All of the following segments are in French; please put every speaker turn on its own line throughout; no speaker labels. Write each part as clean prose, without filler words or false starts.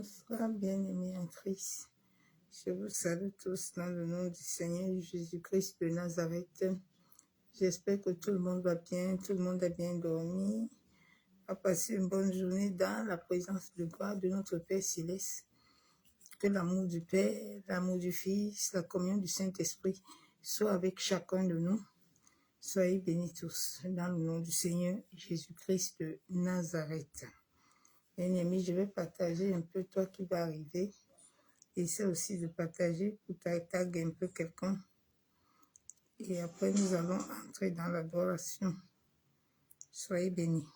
Bonsoir, bien-aimés en Christ. Je vous salue tous dans le nom du Seigneur Jésus-Christ de Nazareth. J'espère que tout le monde va bien, tout le monde a bien dormi, a passé une bonne journée dans la présence de gloire de notre Père Céleste. Que l'amour du Père, l'amour du Fils, la communion du Saint-Esprit soit avec chacun de nous. Soyez bénis tous dans le nom du Seigneur Jésus-Christ de Nazareth. Bien-aimé, je vais partager un peu toi qui va arriver. Essaie aussi de partager pour taguer un peu quelqu'un. Et après, nous allons entrer dans l'adoration. Soyez bénis.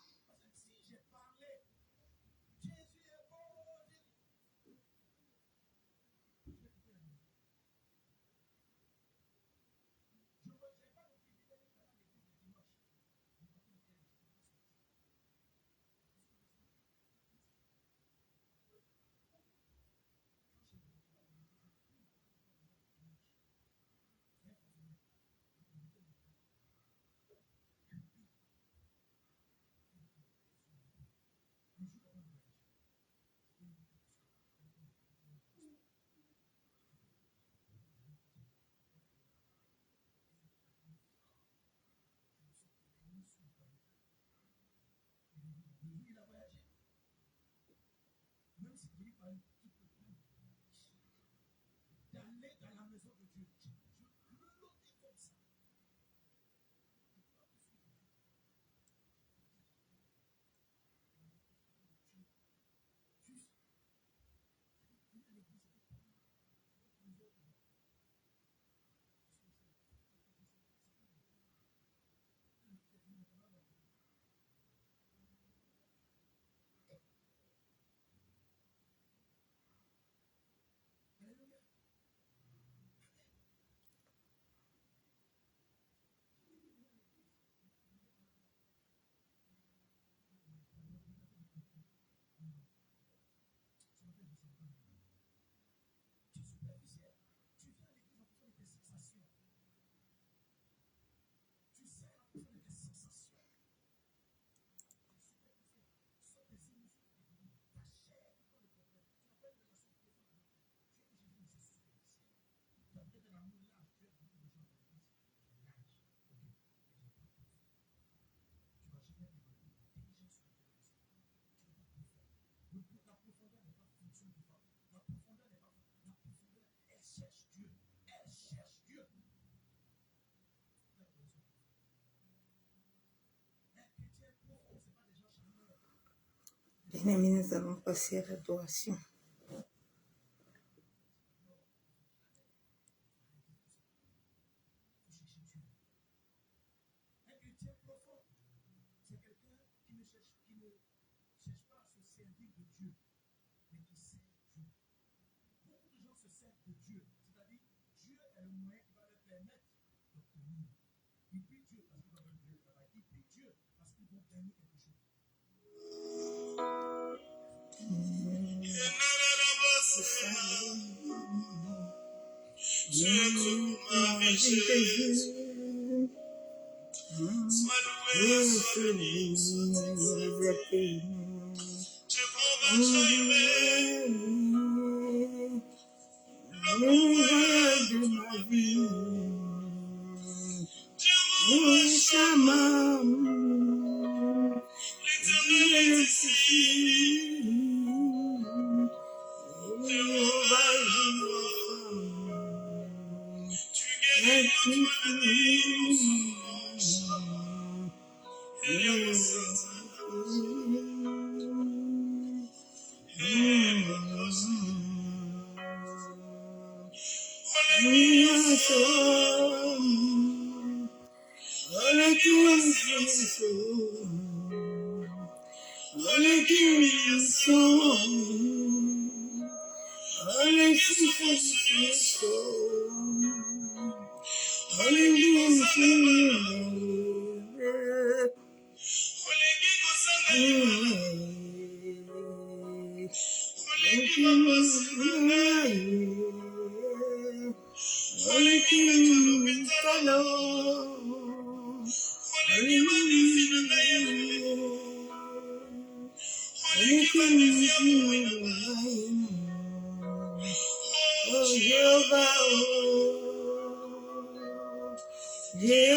Bien-aimés, nous allons passer à l'adoration.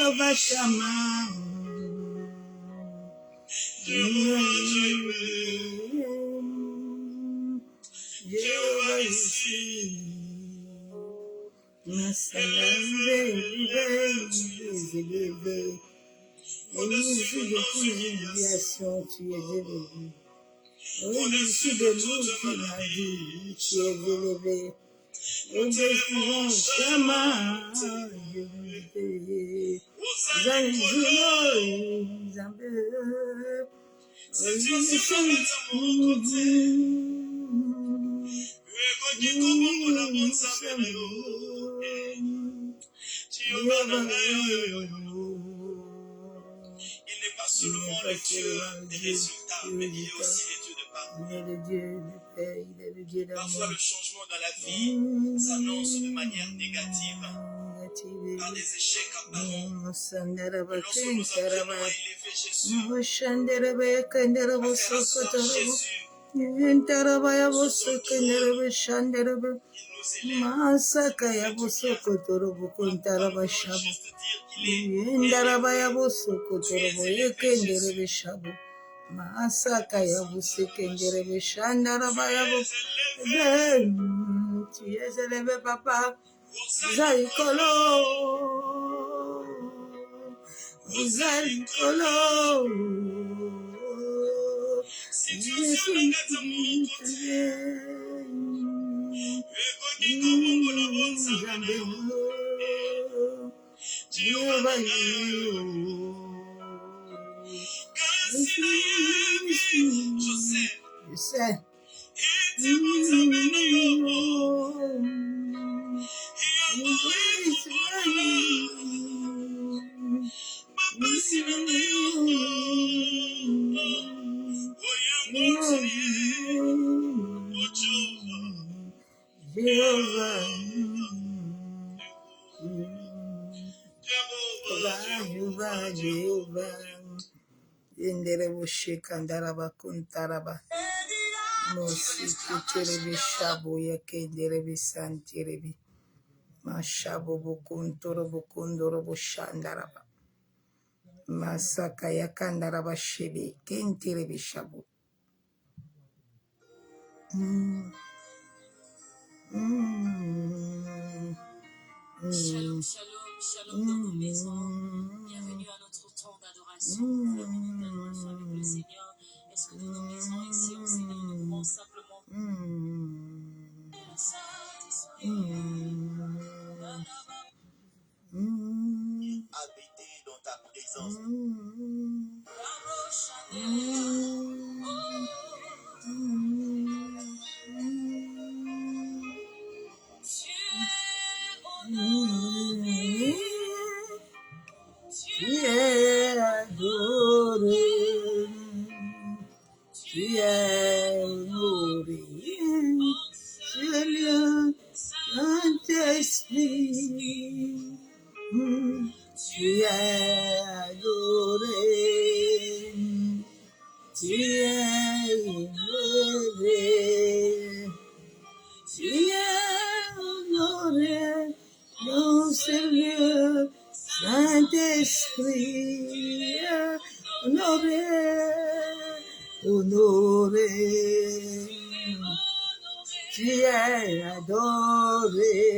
Jehovah Shammah, Jehovah Nissi, au-dessus de toute humiliation, tu es élevé. Au-dessus de toute maladie, tu es élevé. Au-dessus de Shammah, il n'est pas seulement le Dieu des résultats, mais il est aussi le Dieu de pardon. Il est le Dieu de paix, il est le Dieu d'amour. Parfois, le changement dans la vie s'annonce de manière négative, par des échecs apparents. Lorsque nous avons élevé Jésus, Masakaya bosoko torobo kontaraba shabu. Indarabaya bosoko torobo yekenderebe shabu. Masakaya bosekenderebe shandarabaya bo. Tu es élevé, papa. Zaikolo. Zaikolo. Si tu es sur le je sais. Jehovah. Yenderebo shekandaraba kuntaraba. Mosi kuterebe shabu yekenderebe santerebe. Mashabu bukuntorobo kundorobo shandaraba. Masaka yakandaraba shebe kenterebe shabu.
Shalom, shalom, shalom dans nos maisons. Bienvenue à notre temps d'adoration. Bienvenue de louange avec le Seigneur. Est-ce que dans nos maisons ici au Seigneur, nous pouvons simplement
habiter dans ta présence.
Tu es adoré, tu es honoré, Seigneur, Saint-Esprit, tu es adoré, tu es honoré, tu es honoré, mon Seigneur, Saint-Esprit, honoré, honoré, tu es adoré,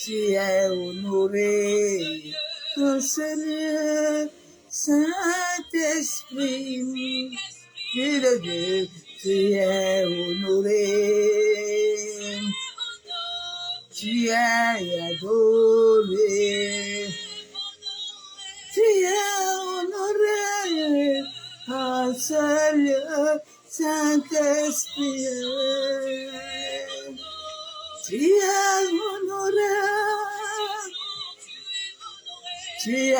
tu es honoré, mon Seigneur, Saint-Esprit, Dieu de Dieu, tu es honoré. Tu es adoré, tu es honoré, en Seigneur, Saint-Esprit. Tu es honoré, tu es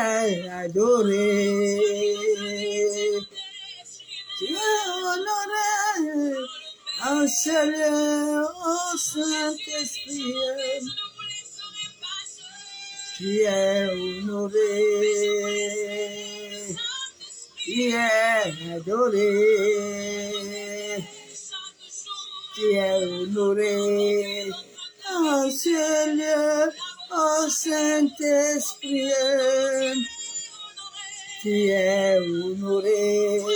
adoré, tu es honoré, en Seigneur, Saint-Esprit. Tu es honoré, tu es adoré, tu es honoré, en Seigneur, oh Saint-Esprit, tu es honoré,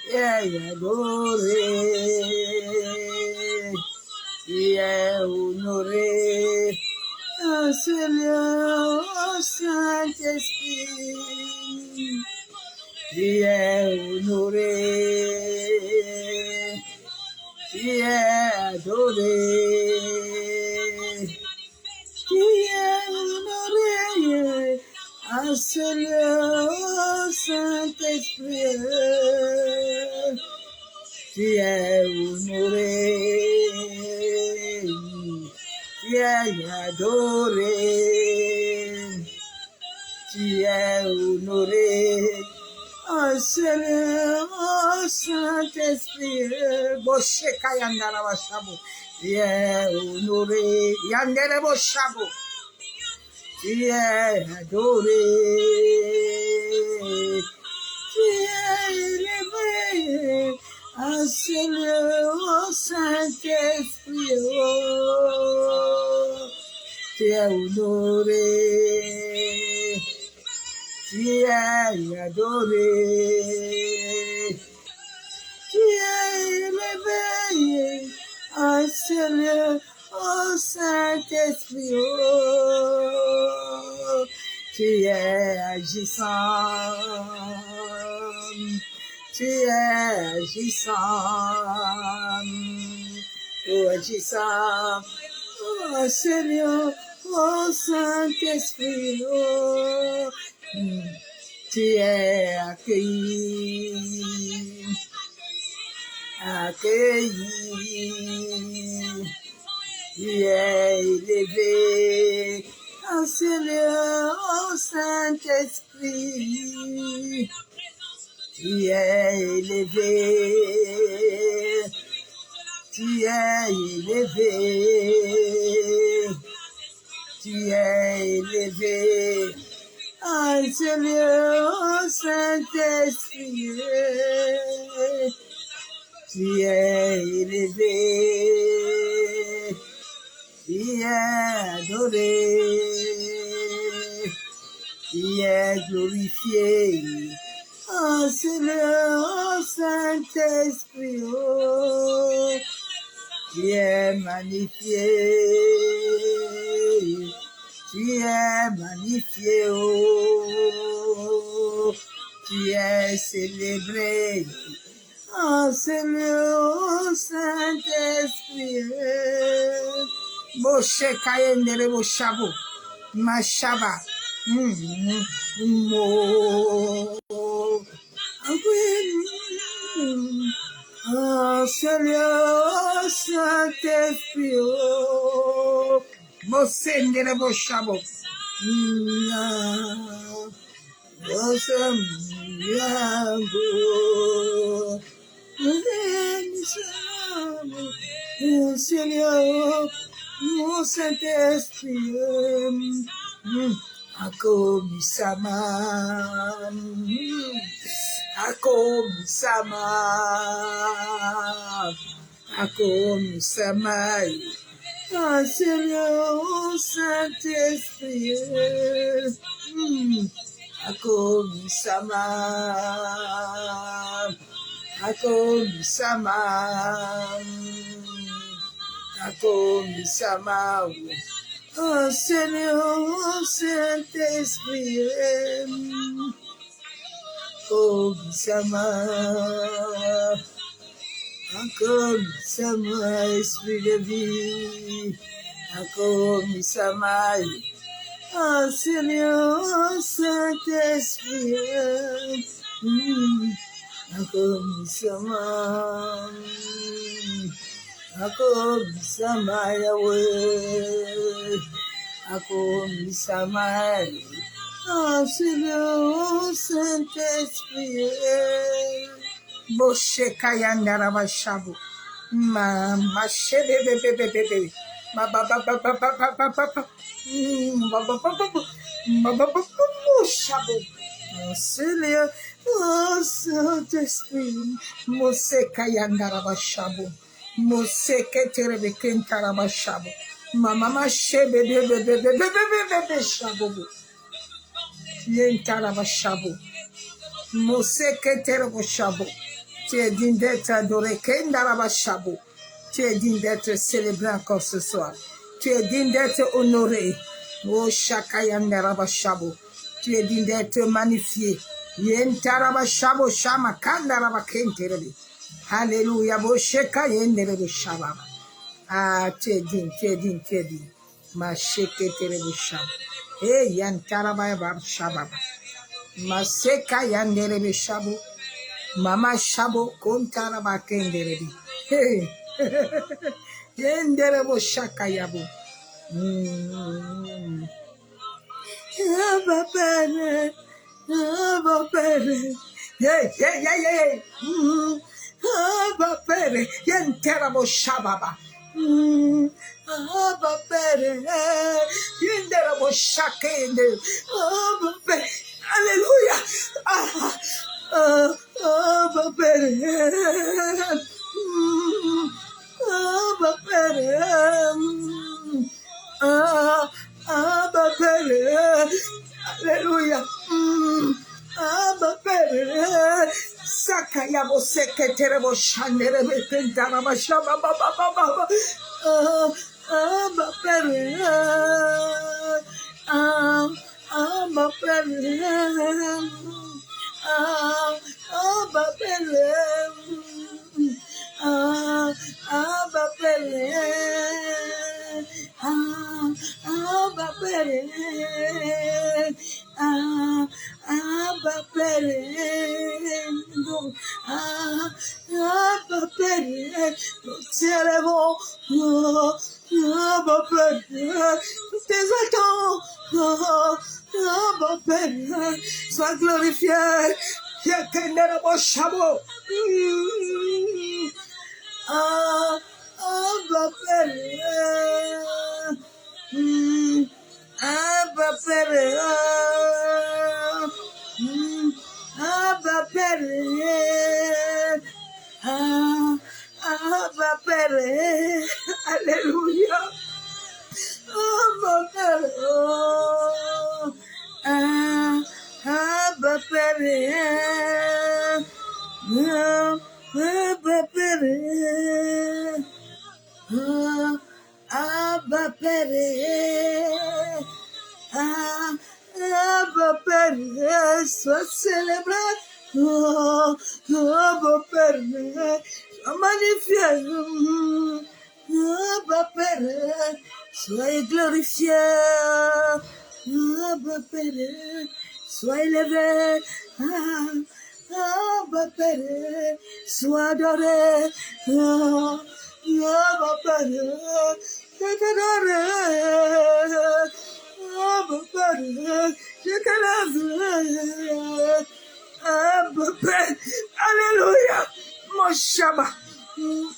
tu es adoré, tu es honoré, oh Seigneur, oh Saint-Esprit, tu es honoré, tu es adoré, tu es honoré, ah Seigneur, oh Saint-Esprit, tu es honoré, tu es adoré, tu es honoré, oh Seigneur, oh Saint-Esprit, Bosheka Yandara Bashabo, tu es honoré, Yandere Boshabo, tu es adoré, tu es élevé, oh Seigneur, oh Saint-Esprit, oh, tu es honoré, tu es adoré, tu es élevé, oh Seigneur, oh Saint-Esprit, oh, tu es agissant, tu es agissant, oh agissant, oh Seigneur, oh Saint-Esprit, oh, tu es accueilli, accueilli, tu es élevé, oh Seigneur, oh Saint-Esprit, tu es élevé, tu es élevé, tu es élevé, oh Seigneur, oh Saint-Esprit, tu es élevé, tu es adoré, tu es glorifié, oh Seigneur, oh Saint-Esprit, oh, tu es magnifié, tu es magnifié, oh, tu es célébré, oh Seigneur, oh Saint-Esprit, Moshe Kayendere Boshabo, Mashaba, oh Seigneur, Saint-Esprit, oh, Mosendere Boshabo, Seigneur, mon Saint-Esprit, Akomisama, Akomisama, Akomisama, ah Seigneur, oh Saint-Esprit, Akomisama, Akomisama, Akomisama, oh Seigneur, oh Saint-Esprit, Akomisama, Akomisama, Esprit de vie, Akomisama, oh Seigneur, oh Saint-Esprit, Akomisama, Akomisama Yahweh, Akomisama, oh Seigneur, oh Saint-Esprit, Moshe Kayandara Bashabu, ma shebe bebe, ma ba ba ba ba ba ba ba ba ba, ba ba ba ba ba ba Shabu, oh Seigneur, oh Saint-Esprit, Moshe Kayandara Bashabu. Moseke terebe kentara bashabu. Mama shebe bebe shabobo. Yentaraba shabo. Moseke terebo shabo. Tu es digne d'être adoré. Kendaraba shabo. Tu es digne d'être célébré encore ce soir. Tu es digne d'être honoré. Oh Shakayandaraba shabo. Tu es digne d'être magnifié. Yentaraba shabo shama kandaraba kenterebe. Alléluia. Bo sheka yenderebe shababa. Ah, tu es digne, tu es digne, tu es digne. Ma sheke terebe shabo. Eh, yantaraba shababa. Ma seka yanderebe shabo. Mama shabo kontaraba kenderebe. Hey. Yenderebo shakayabo. Abba Pere, Abba Pere. Yeah. Abba Pere, yenterebo shababa. Abba Pere, yenderebo shakende. Abba Pere, Hallelujah. Abba Pere. Abba Pere. Abba Pere. Hallelujah. Abba Pere. Sakayabo seketerebo shanderebe pentaraba shababa baba. Abba Pere. Abba Pere. Abba Pere. Abba Pere. Abba Pere. Abba Pere. Abba Pere. Nous t'élèvons. Abba Pere. Nous t'exaltons. Abba Pere. Sois glorifié. Yekenderebo shabo. Abba Pere. Abba Pere. Abba Pere. Abba Pere. Alléluia. Abba Pere. Abba Pere. Abba Pere. Abba Pere. Abba Pere. Sois célébré. Abba Pere. Sois magnifié. Abba Pere. Sois glorifié. Abba Pere. Sois élevé. Abba Pere. Sois adoré. Abba Pere. Je t'adore. Abba Pere. Je t'élève. Abba Pere. Alléluia. Mon Shabbat.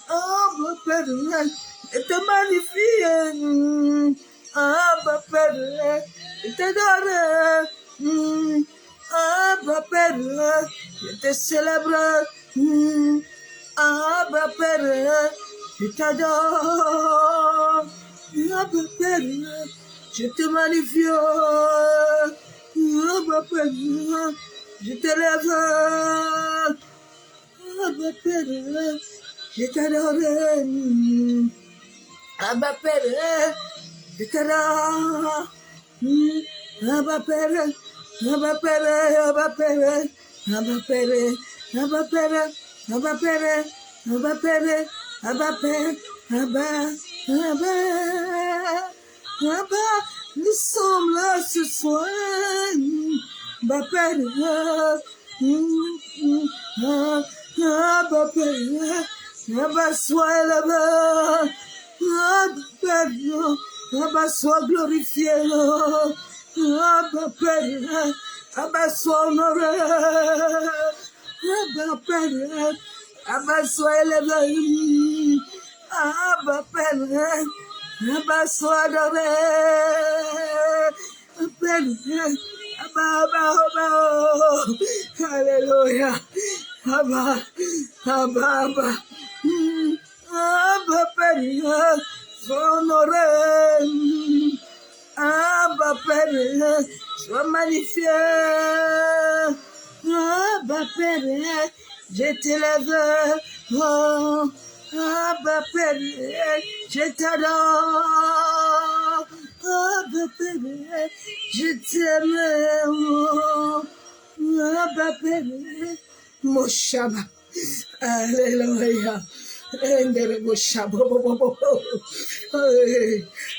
Abba Pere. Je te magnifie. Abba Pere. Je t'adore. Abba Pere. Je te célèbre. Abba Pere. Je t'adore. Abba Pere. Je te magnifie. Abba Pere. Je t'élève. Abba Pere. Je t'adore. Abba Pere. Je t'adore. Abba Pere. Abba Pere. Abba Pere. Abba Pere. Abba Pere. Abba Pere. Abba Pere. Abba Pere. Abba. Nous sommes là ce soir. Abba Pere. Abba Pere. Abba, sois élevé. Abba Père, Abba, sois glorifié. Abba Père, Abba, sois honoré. Abba Père, Abba, sois élevé. Abba Père, Abba, sois adoré. Père, Abba. Alléluia. Abba. Abba Père, sois honoré. Abba Père, sois magnifié. Abba Père, je t'élève. Oh, Abba Père, je t'adore. Abba Père, je t'aime. Oh, Abba Père, mon Shabbat. Alléluia. Endere mo Shabbat.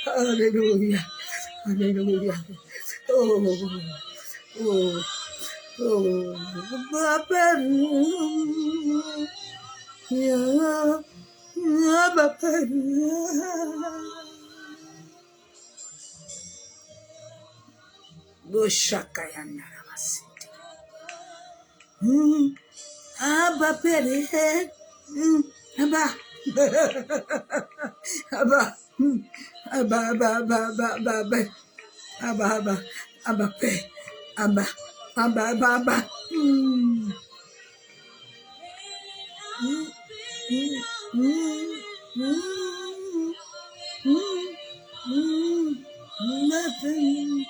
Alléluia. Alléluia. Oh, oh, oh, Abba Père. Abba Père. Boshakayandarabasite. Abba Père. Abba. Abba. Abba, Abba, Abba, Abba, Abba, Abba. Abba, Abba, Abba, Père. Abba, Abba, Abba, Abba. Nothing.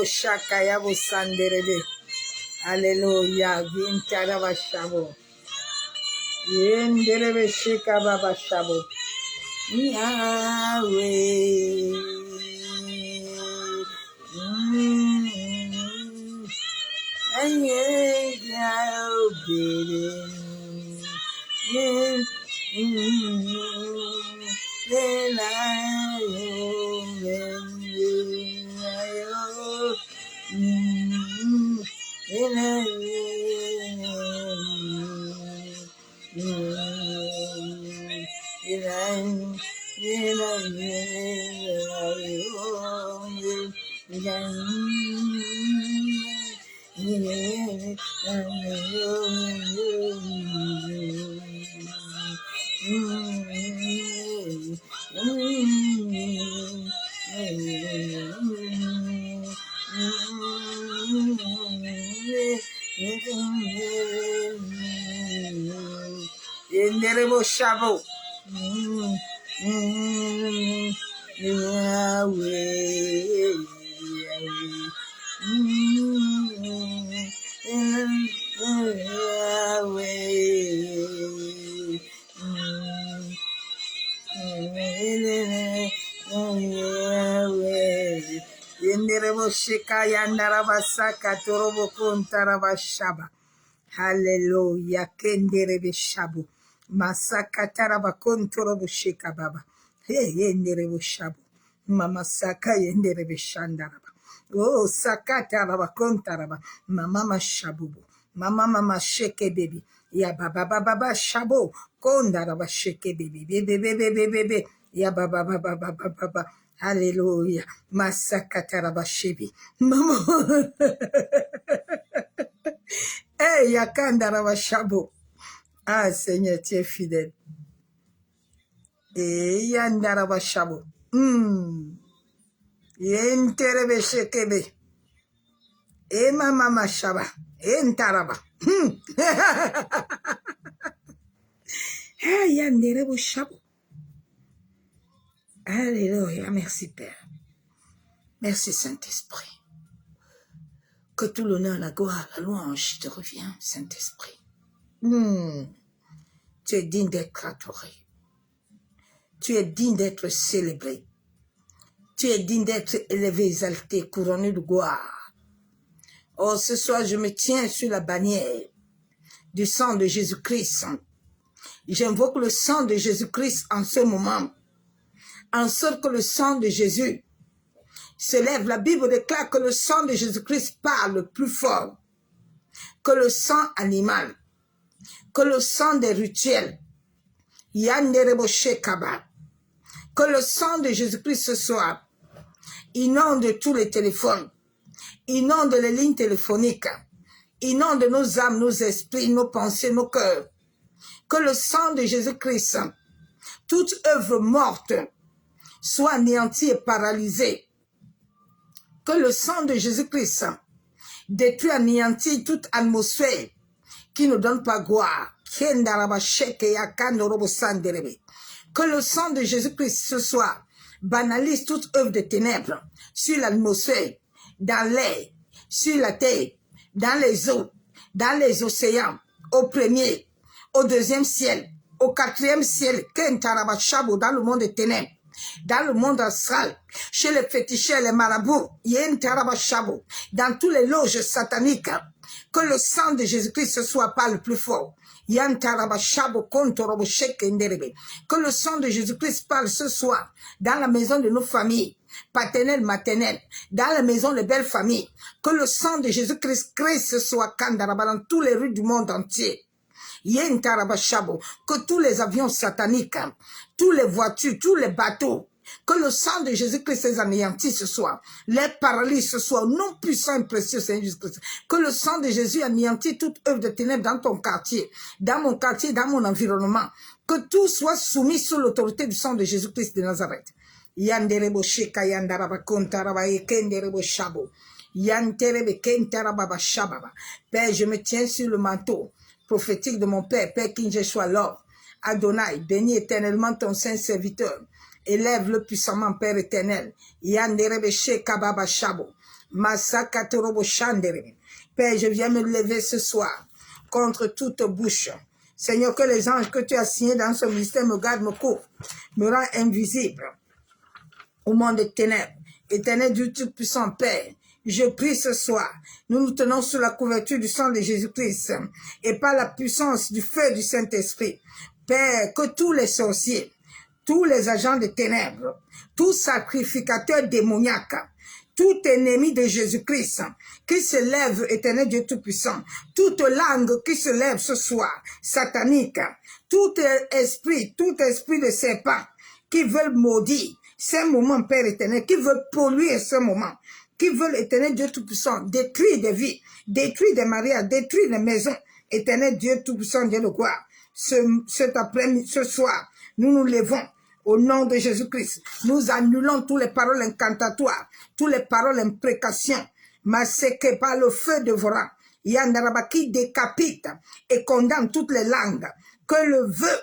Shakaya Busanderebe. Hallelujah. Vintaraba Shabo. Yenderebe Shika Baba Shabo. Yahweh. Yenderebo Shabo. Yahweh. Yenderebo Shika Yandarabasaka Torobo Kontarabashaba. Hallelujah. Kenderebe Shabu. Masaka Taraba Kontorobo Shika Baba. Hey, Yenderebo Shabu. Mama Saka Yenderebe Shandaraba. Oh, Sakata Baba Kontaraba. Mama Shabubu. Mama Sheke Baby. Ya Baba Baba Shabu. Kondaraba Sheke Baby. Bebe. Ya Baba Baba. Hallelujah. Masaka Taraba Shebi. Mama. Hey, Yakandara Shabo. Ah, Seigneur, tu es fidèle. Et Yandara Shabo. Yenterebe shekebe. E mama shaba. Entaraba. Yanderebo shabo. Alléluia. Merci Père. Merci Saint-Esprit. Que tout l'honneur, la gloire, la louange te revient, Saint-Esprit. Tu es digne d'être adoré. Tu es digne d'être célébré. Tu es digne d'être élevé, exalté, couronné de gloire. Oh, ce soir, je me tiens sur la bannière du sang de Jésus-Christ. J'invoque le sang de Jésus-Christ en ce moment. En sorte que le sang de Jésus se lève. La Bible déclare que le sang de Jésus-Christ parle plus fort que le sang animal, que le sang des rituels. Que le sang de Jésus-Christ ce soir inonde tous les téléphones, inonde les lignes téléphoniques, inonde nos âmes, nos esprits, nos pensées, nos cœurs. Que le sang de Jésus-Christ, toute œuvre morte, soit anéantie et paralysée. Que le sang de Jésus-Christ détruit, anéantit toute atmosphère qui ne donne pas gloire. Que le sang de Jésus-Christ ce soir banalise toute œuvre de ténèbres sur l'atmosphère, dans l'air, sur la terre, dans les eaux, dans les océans, au premier, au deuxième ciel, au quatrième ciel, dans le monde des ténèbres, dans le monde astral, chez les féticheurs, les marabouts, dans tous les loges sataniques, que le sang de Jésus-Christ ce soit pas le plus fort. Que le sang de Jésus-Christ parle ce soir dans la maison de nos familles, paternelles, maternelles, dans la maison des belles familles. Que le sang de Jésus-Christ crée ce soir dans tous les rues du monde entier. Que tous les avions sataniques, tous les voitures, tous les bateaux, que le sang de Jésus-Christ les anéantisse ce soir, les paralyse ce soir, non puissant et précieux Seigneur Jésus-Christ. Que le sang de Jésus anéantisse toute œuvre de ténèbres dans ton quartier, dans mon environnement. Que tout soit soumis sous l'autorité du sang de Jésus-Christ de Nazareth. Yanderebo sheka yandaraba kontaraba ekenderebo shabo. Yanterebe kentaraba shababa. Père, je me tiens sur le manteau prophétique de mon Père, Père Kinjeshua Lord. Adonai, bénis éternellement ton saint serviteur. Élève-le puissamment, Père éternel. Yanderebe sheka baba shabo. Masakatorobo shanderebe. Père, je viens me lever ce soir contre toute bouche. Seigneur, que les anges que tu as signés dans ce ministère me gardent, me couvrent, me rendent invisible au monde des ténèbres. Éternel Dieu Tout-Puissant, Père, je prie ce soir, nous nous tenons sous la couverture du sang de Jésus-Christ et par la puissance du feu du Saint-Esprit. Père, que tous les sorciers, tous les agents des ténèbres, tout sacrificateur démoniaque, tout ennemi de Jésus-Christ qui se lève, éternel Dieu Tout-Puissant, toute langue qui se lève ce soir, satanique, tout esprit de serpent qui veulent maudire ce moment, Père éternel, qui veulent polluer ce moment, qui veulent, éternel Dieu Tout-Puissant, détruire des vies, détruire des mariages, détruire des maisons, éternel Dieu Tout-Puissant, Dieu de gloire. Cet après-midi, ce soir, nous nous levons au nom de Jésus-Christ. Nous annulons toutes les paroles incantatoires, toutes les paroles imprécations, massacrées par le feu dévorant. Yandaraba qui décapite et condamne toutes les langues. Que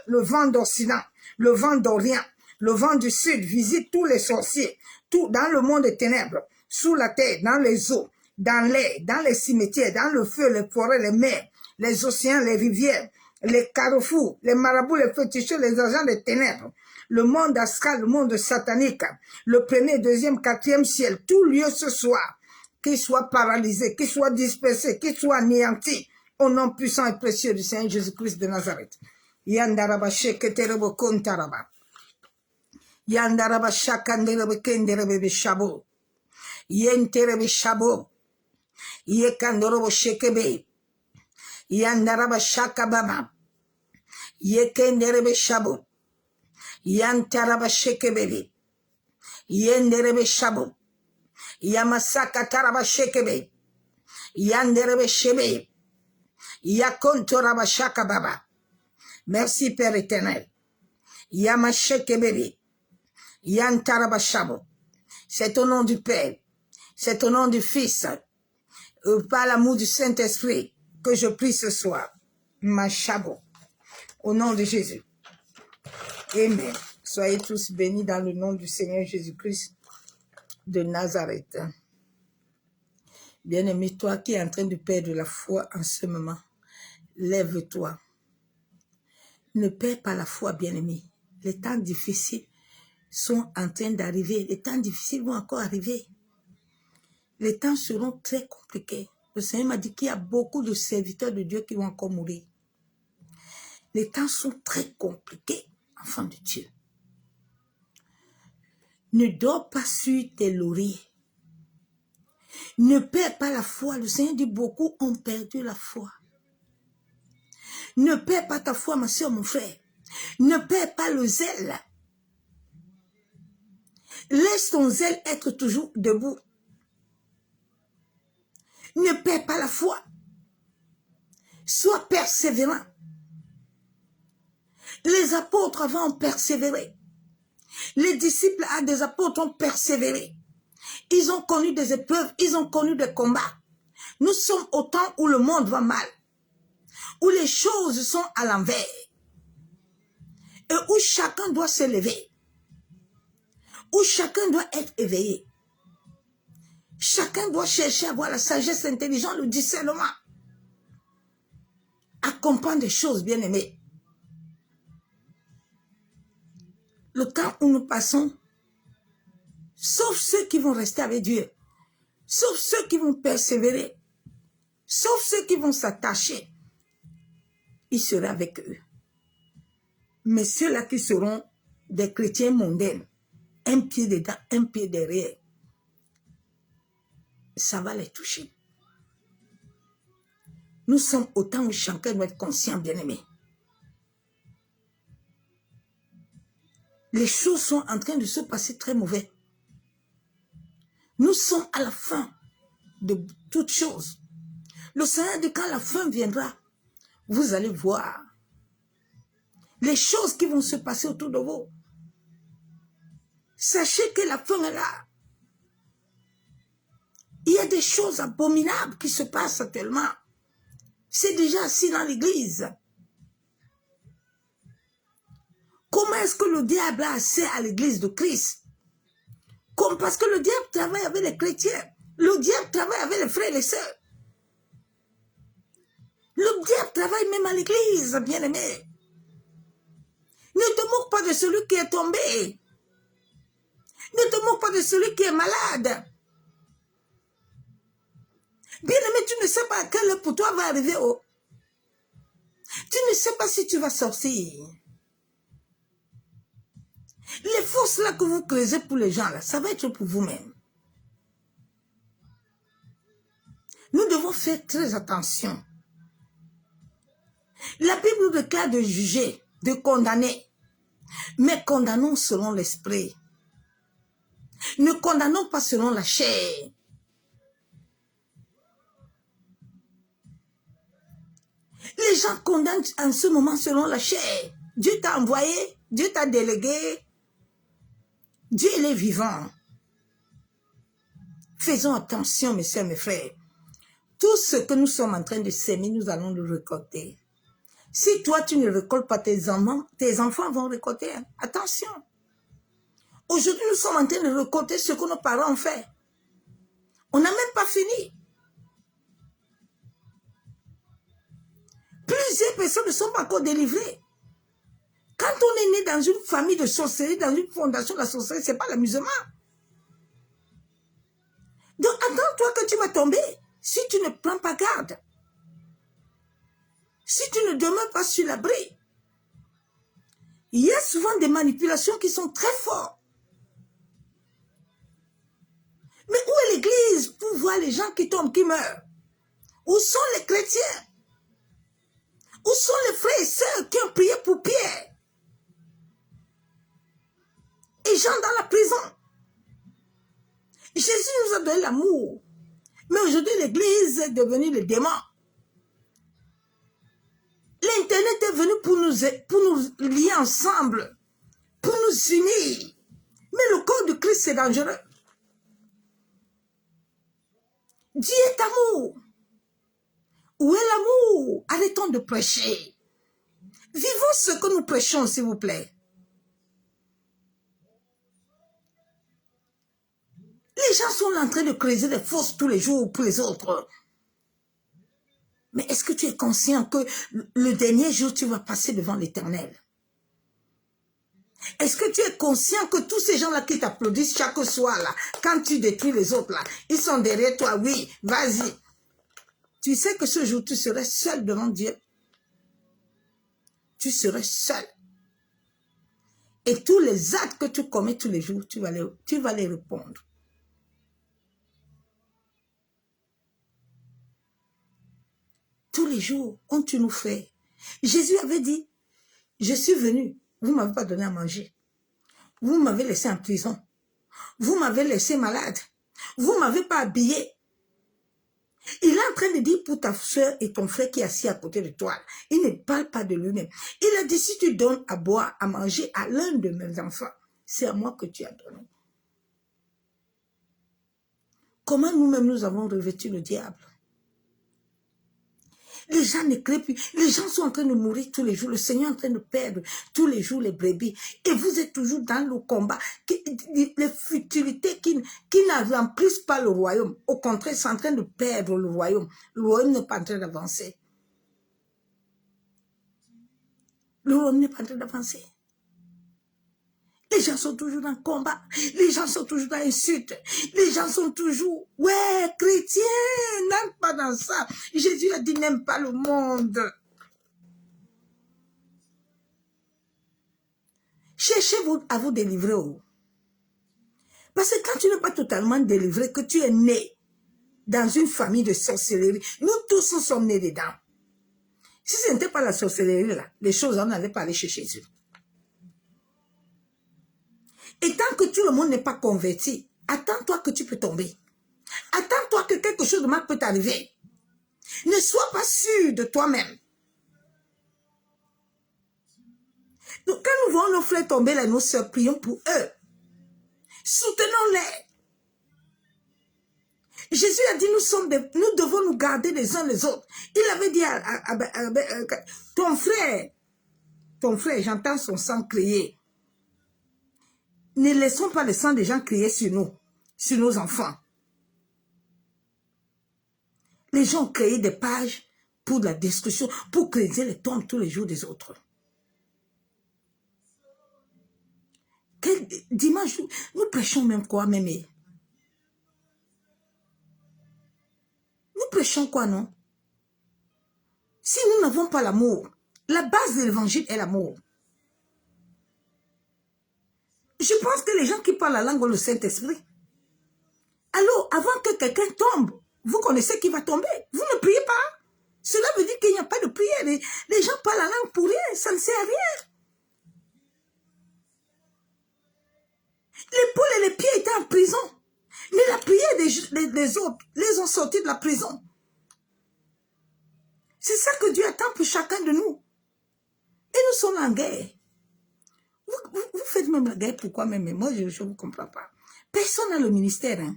le vent d'Occident, le vent d'Orient, le vent du Sud visite tous les sorciers, tout dans le monde des ténèbres, sous la terre, dans les eaux, dans l'air, dans les cimetières, dans le feu, les forêts, les mers, les océans, les rivières, les carrefours, les marabouts, les féticheurs, les agents des ténèbres, le monde astral, le monde satanique, le premier, deuxième, quatrième ciel, tout lieu ce soir, qu'il soit paralysé, qu'il soit dispersé, qu'il soit anéanti, au nom puissant et précieux du Seigneur Jésus-Christ de Nazareth. Yandaraba sheketerebo kontaraba. Yandaraba shakanderebe kenderebe shabo. Yenterebe shabo. Yekandorobo shekebe. Yandaraba shakababa. Yekenderebe shabo. Yantaraba shekebe. Yenderebe shabo. Yamasaka taraba shekebe. Yanderebe shebe. Yakontoraba shakababa. Merci Père éternel. Yamashekebe. Yantarabashabo. C'est au nom du Père, c'est au nom du Fils, par l'amour du Saint-Esprit que je prie ce soir. Machabo. Au nom de Jésus. Amen. Soyez tous bénis dans le nom du Seigneur Jésus-Christ de Nazareth. Bien-aimé, toi qui es en train de perdre la foi en ce moment, lève-toi. Ne perds pas la foi, bien-aimé. Les temps difficiles sont en train d'arriver. Les temps difficiles vont encore arriver. Les temps seront très compliqués. Le Seigneur m'a dit qu'il y a beaucoup de serviteurs de Dieu qui vont encore mourir. Les temps sont très compliqués, enfants de Dieu. Ne dors pas sur tes lauriers. Ne perds pas la foi. Le Seigneur dit beaucoup ont perdu la foi. Ne perds pas ta foi, ma soeur, mon frère. Ne perds pas le zèle. Laisse ton zèle être toujours debout. Ne perds pas la foi. Sois persévérant. Les apôtres avant ont persévéré. Les disciples des apôtres ont persévéré. Ils ont connu des épreuves, ils ont connu des combats. Nous sommes au temps où le monde va mal, où les choses sont à l'envers, et où chacun doit se lever, où chacun doit être éveillé. Chacun doit chercher à avoir la sagesse, l'intelligence, le discernement, à comprendre des choses, bien aimées. Le temps où nous passons, sauf ceux qui vont rester avec Dieu, sauf ceux qui vont persévérer, sauf ceux qui vont s'attacher, il sera avec eux. Mais ceux-là qui seront des chrétiens mondains, un pied dedans, un pied derrière, ça va les toucher. Nous sommes au temps où chacun doit être conscient, bien-aimé. Les choses sont en train de se passer très mauvais. Nous sommes à la fin de toutes choses. Le Seigneur dit quand la fin viendra, vous allez voir les choses qui vont se passer autour de vous. Sachez que la fin est là. Il y a des choses abominables qui se passent actuellement. C'est déjà assis dans l'église. Comment est-ce que le diable a accès à l'église de Christ? Comme parce que le diable travaille avec les chrétiens. Le diable travaille avec les frères et les sœurs. Le diable travaille même à l'église, bien-aimé. Ne te moque pas de celui qui est tombé. Ne te moque pas de celui qui est malade. Bien-aimé, tu ne sais pas à quelle heure pour toi va arriver. Oh. Tu ne sais pas si tu vas sortir. Les forces là que vous creusez pour les gens, là, ça va être pour vous-même. Nous devons faire très attention. La Bible déclare de juger, de condamner. Mais condamnons selon l'esprit. Ne condamnons pas selon la chair. Les gens condamnent en ce moment selon la chair. Dieu t'a envoyé, Dieu t'a délégué. Dieu, il est vivant. Faisons attention, mes soeurs, mes frères. Tout ce que nous sommes en train de s'aimer, nous allons le récolter. Si toi, tu ne récoltes pas tes enfants vont récolter. Attention. Aujourd'hui, nous sommes en train de récolter ce que nos parents ont fait. On n'a même pas fini. Plusieurs personnes ne sont pas encore délivrées. Quand on est né dans une famille de sorcellerie, dans une fondation de la sorcellerie, ce n'est pas l'amusement. Donc, attends-toi que tu vas tomber si tu ne prends pas garde. Si tu ne demeures pas sur l'abri. Il y a souvent des manipulations qui sont très fortes. Mais où est l'église pour voir les gens qui tombent, qui meurent? Où sont les chrétiens? Où sont les frères et sœurs qui ont prié pour Pierre? Et Jean dans la prison. Jésus nous a donné l'amour. Mais aujourd'hui, l'église est devenue le démon. L'Internet est venu pour nous lier ensemble, pour nous unir. Mais du Christ, c'est dangereux. Dieu est amour. Où est l'amour? Arrêtons de prêcher. Vivons ce que nous prêchons, s'il vous plaît. Les gens sont en train de creuser des fosses tous les jours pour les autres. Mais est-ce que tu es conscient que le dernier jour, tu vas passer devant l'Éternel? Est-ce que tu es conscient que tous ces gens-là qui t'applaudissent chaque soir, là, quand tu détruis les autres, là, ils sont derrière toi, oui, vas-y. Tu sais que ce jour, tu serais seul devant Dieu. Tu serais seul. Et tous les actes que tu commets tous les jours, tu vas les répondre. Tous les jours, on tu nous fait. Jésus avait dit, je suis venu, vous ne m'avez pas donné à manger. Vous m'avez laissé en prison. Vous m'avez laissé malade. Vous ne m'avez pas habillé. Il est en train de dire pour ta soeur et ton frère qui est assis à côté de toi. Il ne parle pas de lui-même. Il a dit, si tu donnes à boire, à manger à l'un de mes enfants, c'est à moi que tu as donné. Comment nous-mêmes nous avons revêtu le diable? Les gens ne créent plus. Les gens sont en train de mourir tous les jours. Le Seigneur est en train de perdre tous les jours les brebis. Et vous êtes toujours dans le combat. Les futilités qui ne remplissent pas le royaume. Au contraire, c'est en train de perdre le royaume. Le royaume n'est pas en train d'avancer. Le royaume n'est pas en train d'avancer. Les gens sont toujours dans le combat. Les gens sont toujours dans l'insulte. Les gens sont toujours, ouais, chrétiens, n'entre pas dans ça. Jésus a dit, n'aime pas le monde. Cherchez-vous à vous délivrer. Parce que quand tu n'es pas totalement délivré, que tu es né dans une famille de sorcellerie, nous tous sommes nés dedans. Si ce n'était pas la sorcellerie, là, les choses, on n'allait pas aller chez Jésus. Et tant que tout le monde n'est pas converti, attends-toi que tu peux tomber. Attends-toi que quelque chose de mal peut t'arriver. Ne sois pas sûr de toi-même. Donc, quand nous voyons nos frères tomber là, nos soeurs, prions pour eux. Soutenons-les. Jésus a dit, nous devons nous garder les uns les autres. Il avait dit à ton frère, j'entends son sang crier. Ne laissons pas le sang des gens crier sur nous, sur nos enfants. Les gens ont créé des pages pour la discussion, pour creuser les tombes tous les jours des autres. Quel dimanche, nous prêchons même quoi, même? Nous prêchons quoi, non? Si nous n'avons pas l'amour, la base de l'évangile est l'amour. Je pense que les gens qui parlent la langue ont le Saint-Esprit. Alors, avant que quelqu'un tombe, vous connaissez qui va tomber. Vous ne priez pas. Cela veut dire qu'il n'y a pas de prière. Les gens parlent la langue pour rien. Ça ne sert à rien. Les poules et les pieds étaient en prison. Mais la prière des autres les ont sortis de la prison. C'est ça que Dieu attend pour chacun de nous. Et nous sommes en guerre. Vous faites même la guerre, pourquoi même? Moi, je ne vous comprends pas. Personne n'a le ministère. Hein.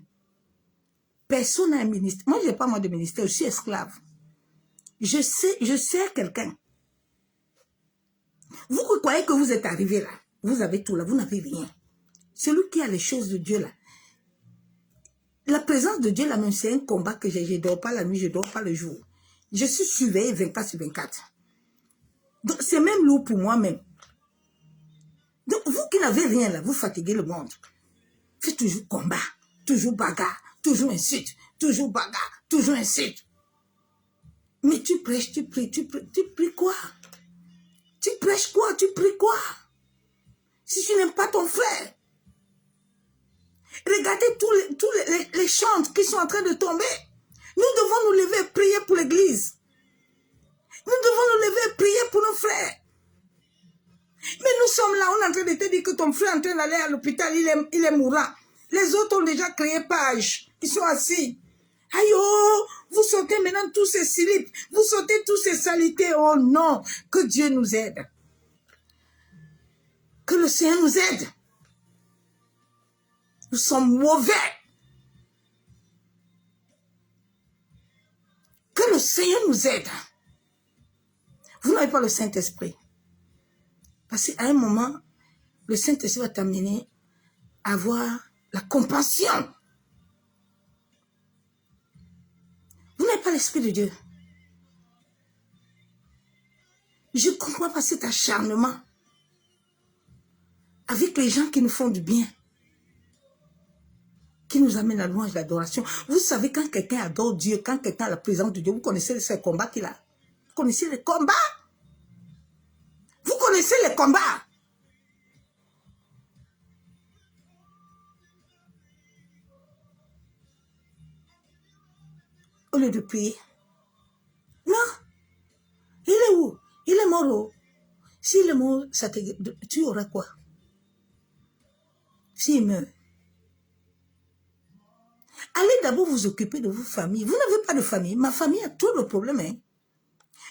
Personne n'a un ministère. Moi, je n'ai pas moi de ministère, je suis esclave. Je sers quelqu'un. Vous croyez que vous êtes arrivé là. Vous avez tout là, vous n'avez rien. Celui qui a les choses de Dieu là. La présence de Dieu là même, c'est un combat que je ne dors pas la nuit, je ne dors pas le jour. Je suis surveillée 24 sur 24. Donc, c'est même lourd pour moi-même. Donc, vous qui n'avez rien là, vous fatiguez le monde. Faites toujours combat, toujours bagarre, toujours insulte, toujours bagarre, toujours insulte. Mais tu prêches, tu pries quoi? Tu prêches quoi? Tu pries quoi? Si tu n'aimes pas ton frère, regardez tous les chants qui sont en train de tomber. Nous devons nous lever et prier pour l'église. Nous devons nous lever et prier pour nos frères. Mais nous sommes là, on est en train de te dire que ton frère est en train d'aller à l'hôpital, il est mourant. Les autres ont déjà créé page. Ils sont assis. Aïe oh, vous sortez maintenant tous ces slips, vous sortez tous ces saletés. Oh non, que Dieu nous aide. Que le Seigneur nous aide. Nous sommes mauvais. Que le Seigneur nous aide. Vous n'avez pas le Saint-Esprit. Parce qu'à un moment, le Saint-Esprit va t'amener à avoir la compassion. Vous n'avez pas l'Esprit de Dieu. Je ne comprends pas cet acharnement avec les gens qui nous font du bien, qui nous amènent à la louange, l'adoration. Vous savez, quand quelqu'un adore Dieu, quand quelqu'un a la présence de Dieu, vous connaissez ces combats qu'il a. Vous connaissez les combats. Vous connaissez les combats. Au lieu de prier. Non. Il est où? Il est mort. S'il est mort, tu auras quoi? S'il meurt. Allez d'abord vous occuper de vos familles. Vous n'avez pas de famille. Ma famille a tout le problème. Hein.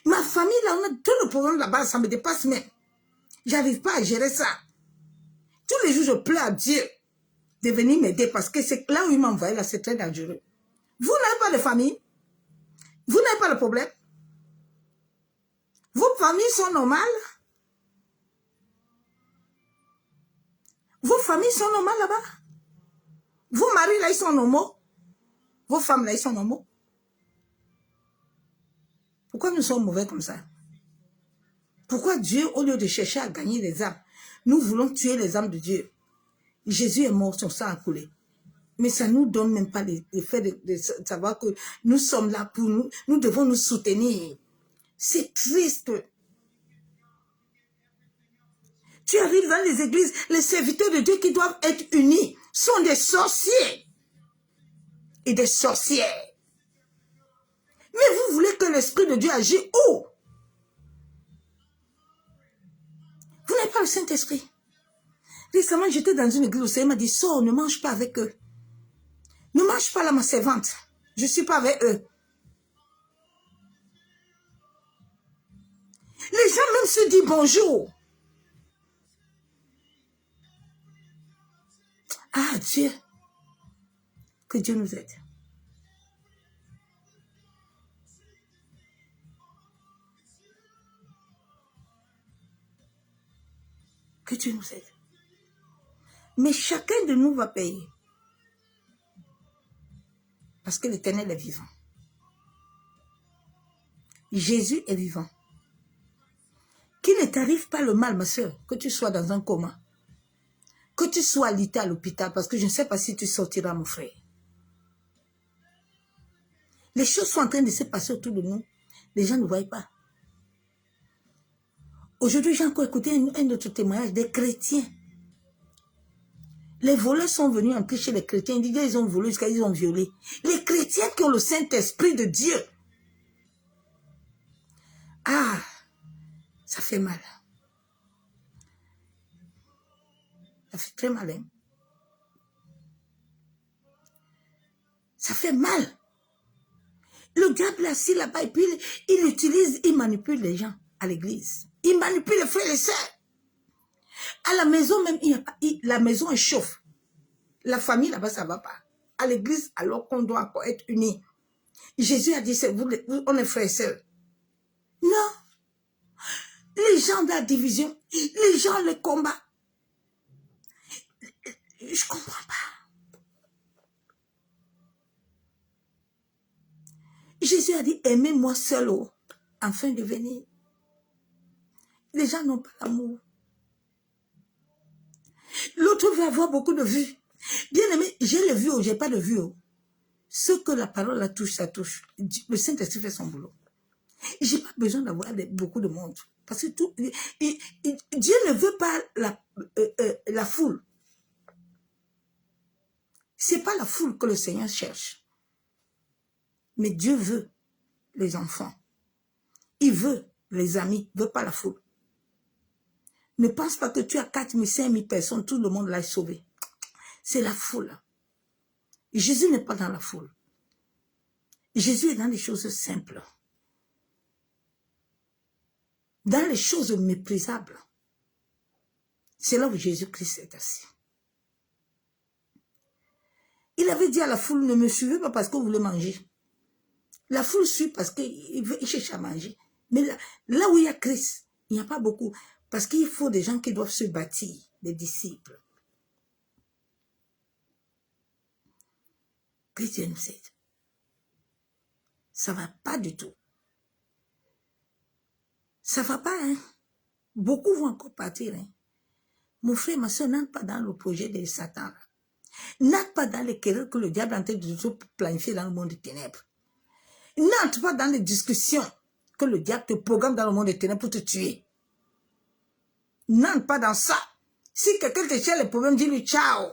Ma famille, là, on a tout le problème là-bas. Ça me dépasse même. J'arrive pas à gérer ça. Tous les jours, je pleure à Dieu de venir m'aider parce que c'est là où il m'a envoyé, là, c'est très dangereux. Vous n'avez pas de famille. Vous n'avez pas de problème. Vos familles sont normales. Vos familles sont normales là-bas. Vos maris, là, ils sont normaux. Vos femmes, là, ils sont normaux. Pourquoi nous sommes mauvais comme ça? Pourquoi Dieu, au lieu de chercher à gagner les âmes, nous voulons tuer les âmes de Dieu? Jésus est mort, son sang a coulé. Mais ça ne nous donne même pas l'effet de savoir que nous sommes là pour nous. Nous devons nous soutenir. C'est triste. Tu arrives dans les églises, les serviteurs de Dieu qui doivent être unis sont des sorciers et des sorcières. Mais vous voulez que l'Esprit de Dieu agisse où? Vous n'avez pas le Saint-Esprit. Récemment, j'étais dans une église, le Seigneur m'a dit, sors, ne mange pas avec eux. Ne mange pas là, ma servante. Je ne suis pas avec eux. Les gens même se disent bonjour. Ah, Dieu. Que Dieu nous aide. Que Dieu nous aide. Mais chacun de nous va payer. Parce que l'Éternel est vivant. Jésus est vivant. Qu'il ne t'arrive pas le mal, ma soeur, que tu sois dans un coma. Que tu sois alité à l'hôpital, parce que je ne sais pas si tu sortiras, mon frère. Les choses sont en train de se passer autour de nous. Les gens ne voient pas. Aujourd'hui, j'ai encore écouté un autre témoignage des chrétiens. Les voleurs sont venus entrer chez les chrétiens. Ils disent qu'ils ont volé jusqu'à ils ont violé. Les chrétiens qui ont le Saint-Esprit de Dieu. Ah, ça fait mal. Ça fait très mal. Hein? Ça fait mal. Le diable est assis là-bas et puis il manipule les gens à l'église. Il manipule les frères et les sœurs. À la maison même, la maison est chauffe. La famille là-bas, ça ne va pas. À l'église, alors qu'on doit encore être unis. Jésus a dit, on est frères et sœurs. Non. Les gens de la division, les gens le combat. Je ne comprends pas. Jésus a dit, aimez-moi seul, afin de venir. Les gens n'ont pas l'amour. L'autre veut avoir beaucoup de vues. Bien aimé, j'ai le vues ou j'ai pas de vues. Ce que la parole la touche, ça touche. Le Saint-Esprit fait son boulot. Je n'ai pas besoin d'avoir beaucoup de monde. Parce que Dieu ne veut pas la foule. Ce n'est pas la foule que le Seigneur cherche. Mais Dieu veut les enfants. Il veut les amis, il ne veut pas la foule. Ne pense pas que tu as 4 000, 5 000 personnes, tout le monde l'a sauvé. C'est la foule. Jésus n'est pas dans la foule. Jésus est dans les choses simples. Dans les choses méprisables. C'est là où Jésus-Christ est assis. Il avait dit à la foule, ne me suivez pas parce que vous voulez manger. La foule suit parce qu'il cherche à manger. Mais là où il y a Christ, il n'y a pas beaucoup. Parce qu'il faut des gens qui doivent se bâtir, des disciples. Que Dieu nous aide. Ça ne va pas du tout. Ça ne va pas, hein. Beaucoup vont encore partir, hein. Mon frère, ma soeur, n'entre pas dans le projet de Satan. N'entre pas dans les querelles que le diable est en train de planifier dans le monde des ténèbres. N'entre pas dans les discussions que le diable te programme dans le monde des ténèbres pour te tuer. N'entre pas dans ça. Si quelqu'un te cherche les problèmes, dis-lui ciao.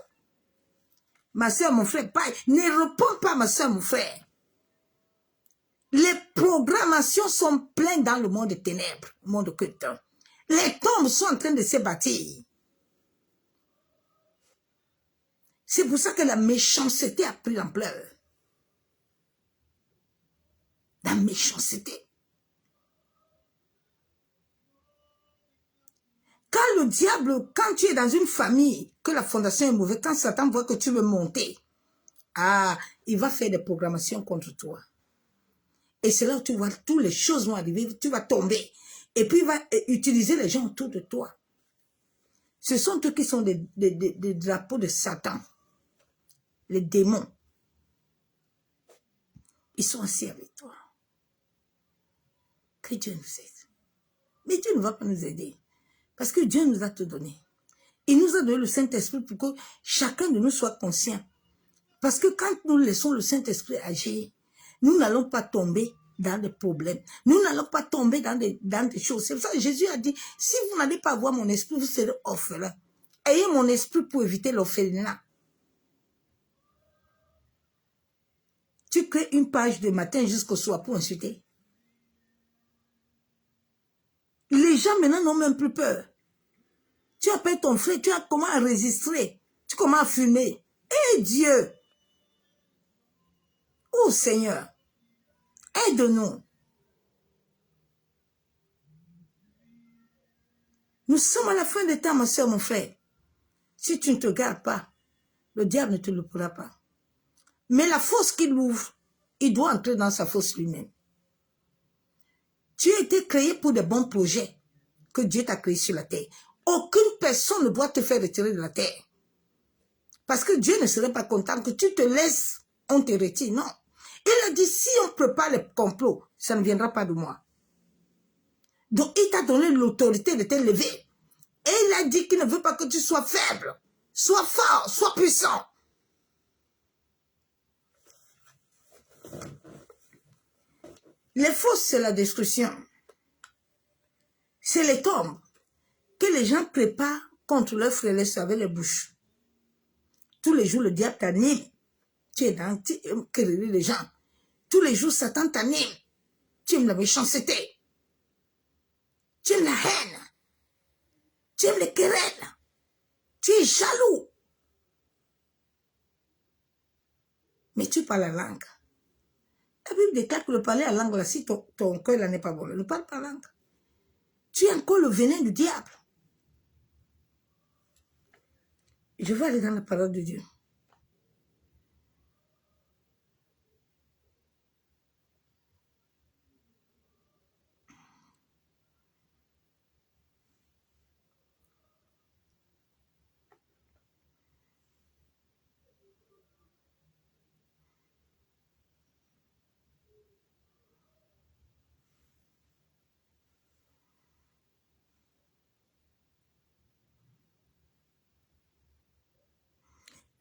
Ma soeur, mon frère, pas, ne réponds pas, ma soeur, mon frère. Les programmations sont pleines dans le monde des ténèbres, le monde occulte. Les tombes sont en train de se bâtir. C'est pour ça que la méchanceté a pris l'ampleur. La méchanceté. Quand le diable, quand tu es dans une famille, que la fondation est mauvaise, quand Satan voit que tu veux monter, il va faire des programmations contre toi. Et c'est là où tu vois, toutes les choses vont arriver, tu vas tomber. Et puis il va utiliser les gens autour de toi. Ce sont eux qui sont des drapeaux de Satan. Les démons. Ils sont assis avec toi. Que Dieu nous aide. Mais Dieu ne va pas nous aider. Parce que Dieu nous a tout donné. Il nous a donné le Saint-Esprit pour que chacun de nous soit conscient. Parce que quand nous laissons le Saint-Esprit agir, nous n'allons pas tomber dans des problèmes. Nous n'allons pas tomber dans des choses. C'est pour ça que Jésus a dit, si vous n'allez pas avoir mon esprit, vous serez orphelin. Ayez mon esprit pour éviter l'orphelinat. Tu crées une page de matin jusqu'au soir pour insulter. Les gens maintenant n'ont même plus peur. Tu appelles ton frère, tu as comment enregistrer, tu commences à fumer. Eh Dieu! Oh Seigneur, aide-nous. Nous sommes à la fin des temps, ma soeur, mon frère. Si tu ne te gardes pas, le diable ne te le pourra pas. Mais la fosse qu'il ouvre, il doit entrer dans sa fosse lui-même. Tu as été créé pour de bons projets que Dieu t'a créé sur la terre. Aucune personne ne doit te faire retirer de la terre. Parce que Dieu ne serait pas content que tu te laisses, on te retire. Non. Il a dit, si on prépare les complots, ça ne viendra pas de moi. Donc, il t'a donné l'autorité de te lever. Et il a dit qu'il ne veut pas que tu sois faible. Sois fort, sois puissant. Les fosses, c'est la destruction. C'est les tombes que les gens préparent contre leurs frères et sœurs avec les bouches. Tous les jours, le diable t'anime. Tu es dans quereller les gens. Tous les jours, Satan t'anime. Tu aimes la méchanceté. Tu aimes la haine. Tu aimes les querelles. Tu es jaloux. Mais tu parles la langue. La Bible déclare que le parler la langue, là, si ton cœur là n'est pas bon, ne parle pas la langue. Tu es encore le venin du diable. Je vais aller dans la parole de Dieu.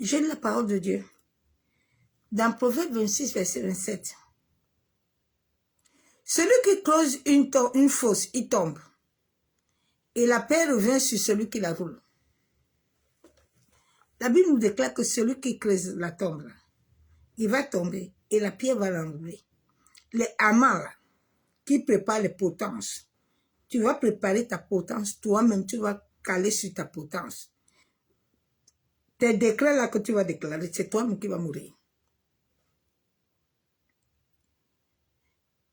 J'ai la parole de Dieu. Dans Proverbe 26, verset 27. Celui qui creuse une fosse, il tombe. Et la paix revient sur celui qui la roule. La Bible nous déclare que celui qui creuse la tombe, il va tomber et la pierre va l'enrouler. Les amants là, qui préparent les potences, tu vas préparer ta potence, toi-même tu vas caler sur ta potence. Tes décrets là que tu vas déclarer, c'est toi-même qui vas mourir.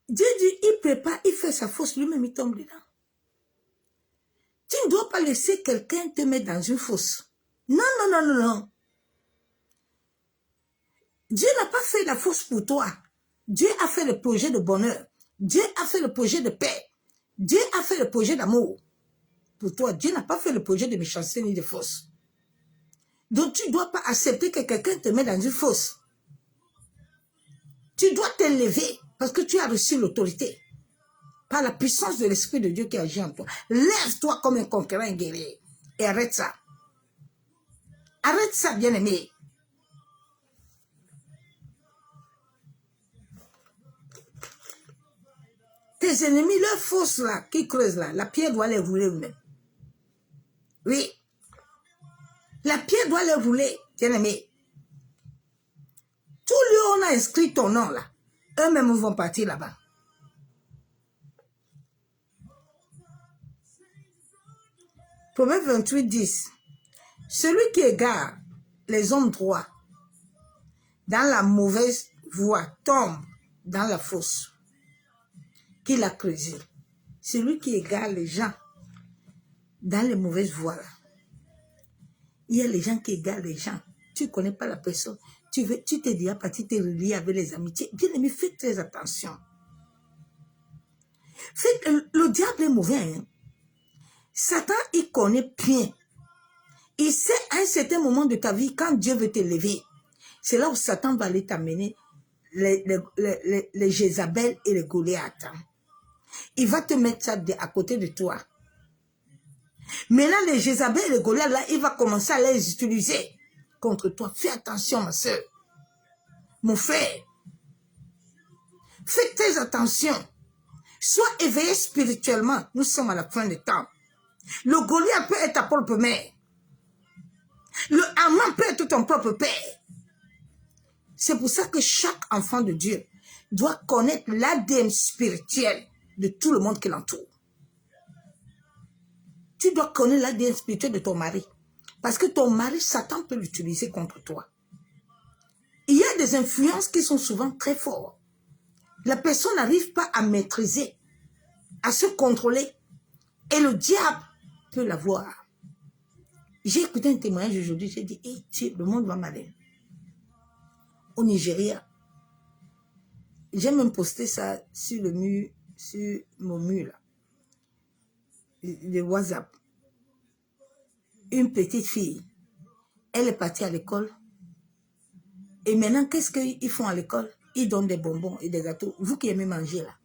Dieu dit, il prépare, il fait sa fosse, lui-même il tombe dedans. Tu ne dois pas laisser quelqu'un te mettre dans une fosse. Non, non, non, non, non. Dieu n'a pas fait la fosse pour toi. Dieu a fait le projet de bonheur. Dieu a fait le projet de paix. Dieu a fait le projet d'amour. Pour toi, Dieu n'a pas fait le projet de méchanceté ni de fosse. Donc, tu ne dois pas accepter que quelqu'un te mette dans une fosse. Tu dois t'élever parce que tu as reçu l'autorité. Par la puissance de l'Esprit de Dieu qui agit en toi. Lève-toi comme un conquérant, un guerrier. Et arrête ça. Arrête ça, bien-aimé. Tes ennemis, leur fosse là, qui creuse là, la pierre doit les rouler eux-mêmes. Oui. La pierre doit les rouler, bien-aimé. Tout lieu où on a inscrit ton nom là, eux-mêmes vont partir là-bas. Proverbe 28, 10. Celui qui égare les hommes droits dans la mauvaise voie tombe dans la fosse qu'il a creusée. Celui qui égare les gens dans les mauvaises voies. Il y a les gens qui égarent les gens. Tu ne connais pas la personne. Tu te dis à partir de te relier avec les amitiés. Bien aimé, fais très attention. Le diable est mauvais. Hein? Satan, il connaît bien. Il sait à un certain moment de ta vie, quand Dieu veut t'élever, c'est là où Satan va aller t'amener les Jézabel et les Goliath. Il va te mettre ça à côté de toi. Maintenant, les Jézabel et les Goliath, là, il va commencer à les utiliser contre toi. Fais attention, ma soeur. Mon frère. Fais très attention. Sois éveillé spirituellement. Nous sommes à la fin des temps. Le Goliath peut être ta propre mère. Le Haman peut être ton propre père. C'est pour ça que chaque enfant de Dieu doit connaître l'ADN spirituel de tout le monde qui l'entoure. Tu dois connaître l'ADN spirituel de ton mari. Parce que ton mari, Satan peut l'utiliser contre toi. Il y a des influences qui sont souvent très fortes. La personne n'arrive pas à maîtriser, à se contrôler. Et le diable peut l'avoir. J'ai écouté un témoignage aujourd'hui, j'ai dit, hey, le monde va mal. Au Nigeria. J'ai même posté ça sur le mur, sur mon mur là. Le WhatsApp. Une petite fille, elle est partie à l'école. Et maintenant, qu'est-ce qu'ils font à l'école? Ils donnent des bonbons et des gâteaux. Vous qui aimez manger là,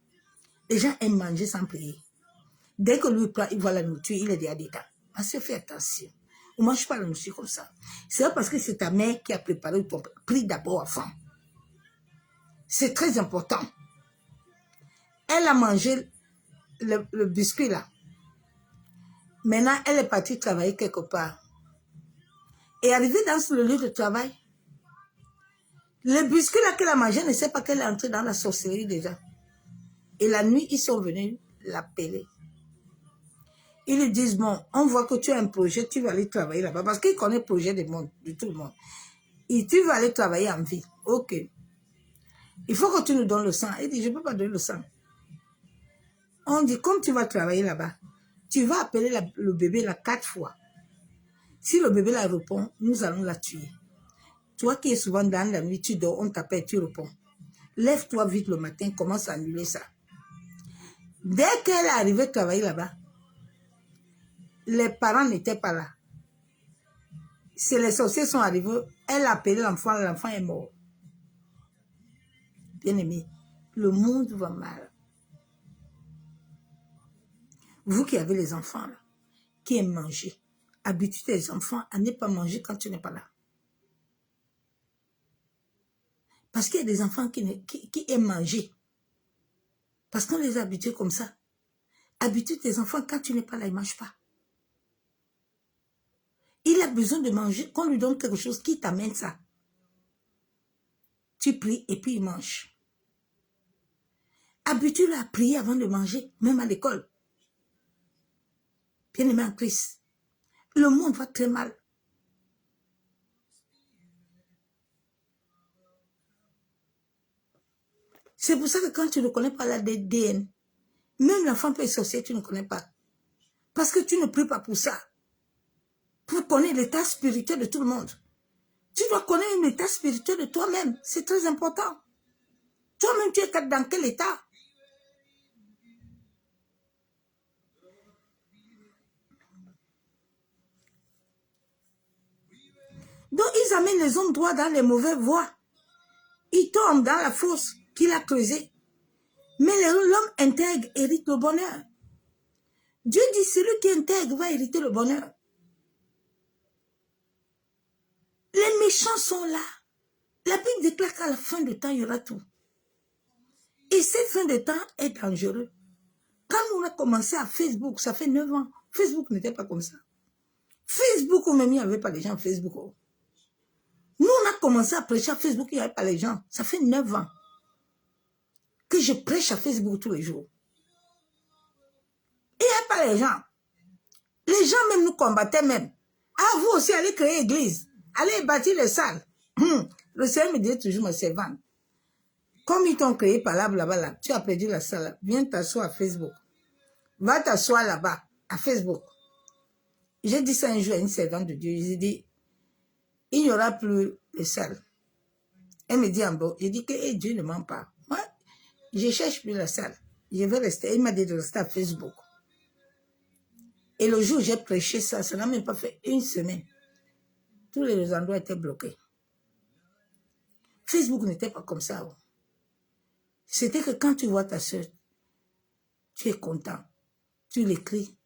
les gens aiment manger sans prier. Dès que lui il voit la nourriture, il est déjà des cas. On se fait attention. On ne mange pas la nourriture comme ça. C'est parce que c'est ta mère qui a préparé ton prie d'abord avant. C'est très important. Elle a mangé le biscuit là. Maintenant, elle est partie travailler quelque part. Et arrivée dans le lieu de travail, le biscuit là qu'elle a mangé, ne sait pas qu'elle est entrée dans la sorcellerie déjà. Et la nuit, ils sont venus l'appeler. Ils lui disent, bon, on voit que tu as un projet, tu vas aller travailler là-bas. Parce qu'il connaît le projet de tout le monde. Et tu vas aller travailler en ville. Ok. Il faut que tu nous donnes le sang. Il dit, je ne peux pas donner le sang. On dit, comme tu vas travailler là-bas, tu vas appeler le bébé là 4 fois. Si le bébé là répond, nous allons la tuer. Toi qui es souvent dans la nuit, tu dors, on t'appelle, tu réponds. Lève-toi vite le matin, commence à annuler ça. Dès qu'elle est arrivée travailler là-bas, les parents n'étaient pas là. C'est les sorciers sont arrivés, elle a appelé l'enfant est mort. Bien-aimé, le monde va mal. Vous qui avez les enfants là, qui aiment manger, habitue tes enfants à ne pas manger quand tu n'es pas là. Parce qu'il y a des enfants qui aiment manger. Parce qu'on les a habitués comme ça. Habitue tes enfants, quand tu n'es pas là, ils ne mangent pas. Il a besoin de manger, qu'on lui donne quelque chose qui t'amène ça. Tu pries et puis il mange. Habitue-le à prier avant de manger, même à l'école. Bien-aimé en Christ, le monde va très mal. C'est pour ça que quand tu ne connais pas l'ADN, même l'enfant peut être sorcier, tu ne connais pas. Parce que tu ne pries pas pour ça. Pour connaître l'état spirituel de tout le monde. Tu dois connaître l'état spirituel de toi-même. C'est très important. Toi-même, tu es dans quel état? Donc, ils amènent les hommes droits dans les mauvaises voies. Ils tombent dans la fosse qu'il a creusée. Mais l'homme intègre hérite le bonheur. Dieu dit, celui qui intègre va hériter le bonheur. Les méchants sont là. La Bible déclare qu'à la fin du temps, il y aura tout. Et cette fin de temps est dangereux. Quand on a commencé à Facebook, ça fait 9 ans. Facebook n'était pas comme ça. Facebook, même il n'y avait pas les gens Facebook. Nous, on a commencé à prêcher à Facebook, il n'y avait pas les gens. Ça fait 9 ans que je prêche à Facebook tous les jours. Il n'y avait pas les gens. Les gens même nous combattaient même. Ah, vous aussi, allez créer église. Allez bâtir les salles. Le Seigneur me dit toujours, ma servante, comme ils t'ont créé par là, là, tu as perdu la salle. Viens t'asseoir à Facebook. Va t'asseoir là-bas, à Facebook. J'ai dit ça un jour à une servante de Dieu. J'ai dit, il n'y aura plus de salle. Elle me dit en bas, j'ai dit que hey, Dieu ne ment pas. Moi, je ne cherche plus la salle. Je vais rester. Il m'a dit de rester à Facebook. Et le jour où j'ai prêché ça, ça n'a même pas fait une semaine. Tous les endroits étaient bloqués. Facebook n'était pas comme ça. C'était que quand tu vois ta soeur, tu es content. Tu l'écris,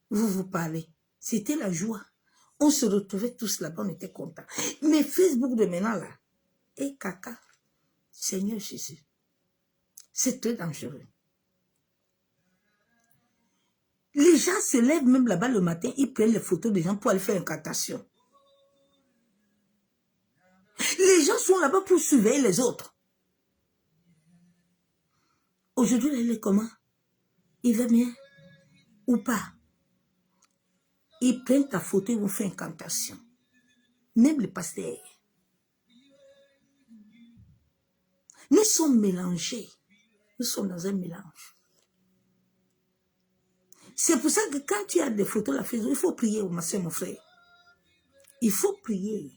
vous parlez. C'était la joie. On se retrouvait tous là-bas, on était contents. Mais Facebook de maintenant, là, et caca, Seigneur Jésus, c'est très dangereux. Les gens se lèvent même là-bas le matin, ils prennent les photos des gens pour aller faire une incantation. Les gens sont là-bas pour surveiller les autres. Aujourd'hui, il est comment? Il va bien ou pas? Ils prennent ta photo, ils vont faire une incantation. Même les pasteurs. Nous sommes mélangés. Nous sommes dans un mélange. C'est pour ça que quand tu as des photos la Facebook, il faut prier, ma soeur, mon frère. Il faut prier.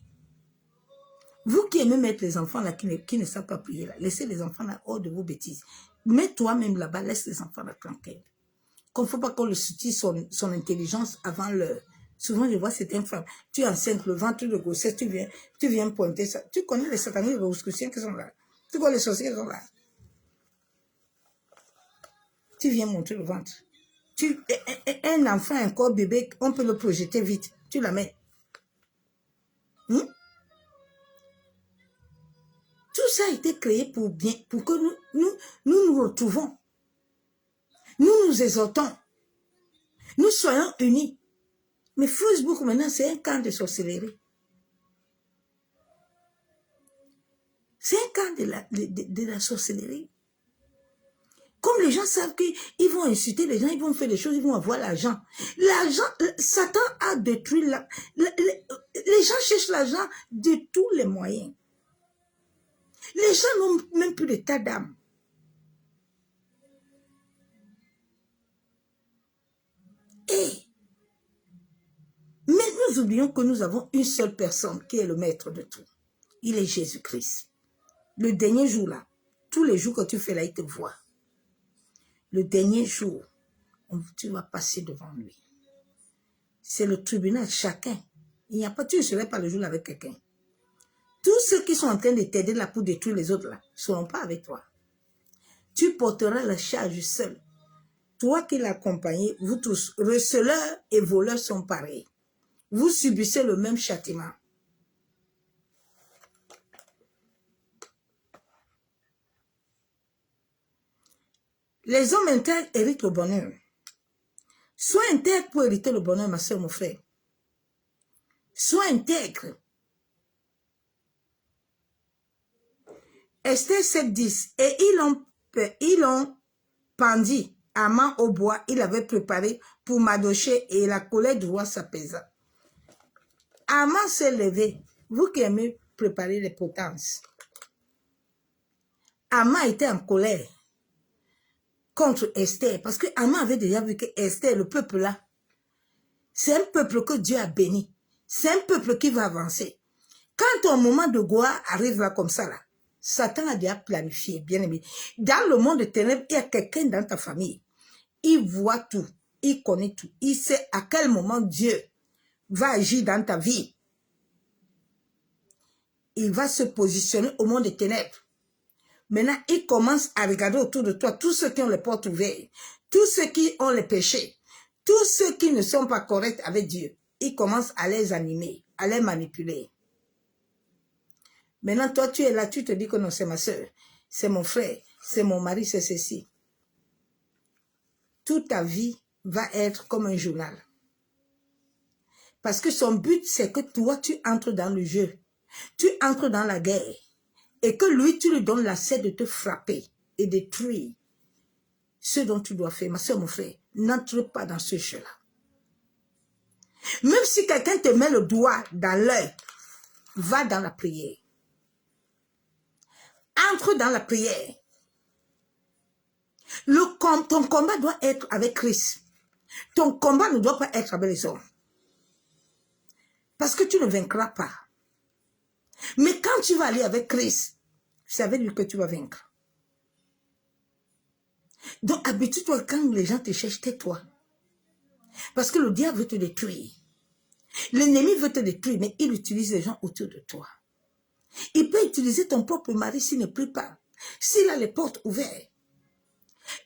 Vous qui aimez mettre les enfants là, qui ne savent pas prier là, laissez les enfants là hors de vos bêtises. Mets toi-même là-bas, laisse les enfants là tranquilles. Qu'on ne faut pas qu'on le soutient son intelligence avant l'heure. Souvent, je vois certaines femmes, tu es enceinte, le ventre de grossesse, tu viens pointer ça. Tu connais les satanistes, les rosicruciens qui sont là. Tu vois les sorciers qui sont là. Tu viens montrer le ventre. Un enfant, un corps bébé, on peut le projeter vite. Tu la mets. Tout ça a été créé pour bien, pour que nous retrouvons. Nous exhortons. Nous soyons unis. Mais Facebook, maintenant, c'est un camp de sorcellerie. C'est un camp de la sorcellerie. Comme les gens savent qu'ils vont insulter les gens, ils vont faire des choses, ils vont avoir l'argent. L'argent, Satan a détruit les gens cherchent l'argent de tous les moyens. Les gens n'ont même plus d'état d'âme. Mais nous oublions que nous avons une seule personne qui est le maître de tout. Il est Jésus-Christ. Le dernier jour là, tous les jours que tu fais là, il te voit. Le dernier jour, tu vas passer devant lui. C'est le tribunal, chacun. Il n'y a pas, tu ne serais pas le jour avec quelqu'un. Tous ceux qui sont en train de t'aider là pour détruire les autres là, ne seront pas avec toi. Tu porteras la charge seul. Toi qui l'as accompagné, vous tous, receleurs et voleurs sont pareils. Vous subissez le même châtiment. Les hommes intègres héritent le bonheur. Sois intègre pour hériter le bonheur, ma soeur, mon frère. Sois intègre. Esther 7:10. Et ils l'ont pendu à main au bois. Il avait préparé pour Mardochée et la colère du roi s'apaisa. Haman s'est levé. Vous qui aimez préparer les potences. Haman était en colère contre Esther. Parce que Haman avait déjà vu que Esther, le peuple là, c'est un peuple que Dieu a béni. C'est un peuple qui va avancer. Quand ton moment de gloire arrive là comme ça, là, Satan a déjà planifié, bien aimé. Dans le monde de ténèbres, il y a quelqu'un dans ta famille. Il voit tout, il connaît tout. Il sait à quel moment Dieu va agir dans ta vie. Il va se positionner au monde des ténèbres. Maintenant, il commence à regarder autour de toi tous ceux qui ont les portes ouvertes, tous ceux qui ont les péchés, tous ceux qui ne sont pas corrects avec Dieu. Il commence à les animer, à les manipuler. Maintenant, toi, tu es là, tu te dis que non, c'est ma soeur, c'est mon frère, c'est mon mari, c'est ceci. Toute ta vie va être comme un journal. Parce que son but, c'est que toi, tu entres dans le jeu. Tu entres dans la guerre. Et que lui, tu lui donnes l'accès de te frapper et détruire ce dont tu dois faire. Ma soeur, mon frère, n'entre pas dans ce jeu-là. Même si quelqu'un te met le doigt dans l'œil, va dans la prière. Entre dans la prière. Ton combat doit être avec Christ. Ton combat ne doit pas être avec les hommes. Parce que tu ne vaincras pas. Mais quand tu vas aller avec Christ, c'est avec lui que tu vas vaincre. Donc, habitue-toi quand les gens te cherchent, tais-toi. Parce que le diable veut te détruire. L'ennemi veut te détruire, mais il utilise les gens autour de toi. Il peut utiliser ton propre mari s'il ne prie pas. S'il a les portes ouvertes.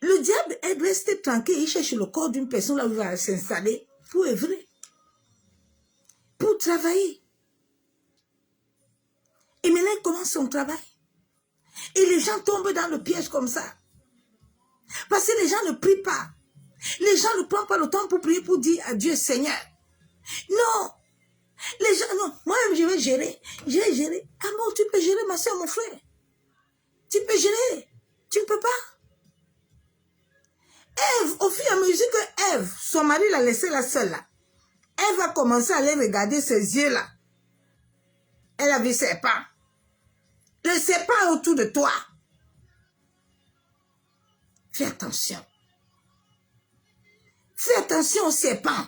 Le diable est resté tranquille. Il cherche le corps d'une personne là où il va s'installer pour œuvrer. Pour travailler. Et maintenant, il commence son travail. Et les gens tombent dans le piège comme ça. Parce que les gens ne prient pas. Les gens ne prennent pas le temps pour prier, pour dire à Dieu, Seigneur. Non. Les gens, non. Moi-même, je vais gérer. Je vais gérer. Ah bon, tu peux gérer, ma soeur, mon frère. Tu peux gérer. Tu ne peux pas. Ève, au fur et à mesure que Ève, son mari l'a laissée là seule là, elle va commencer à aller regarder ses yeux là. Elle a vu serpent. Le serpent autour de toi. Fais attention. Fais attention au serpent.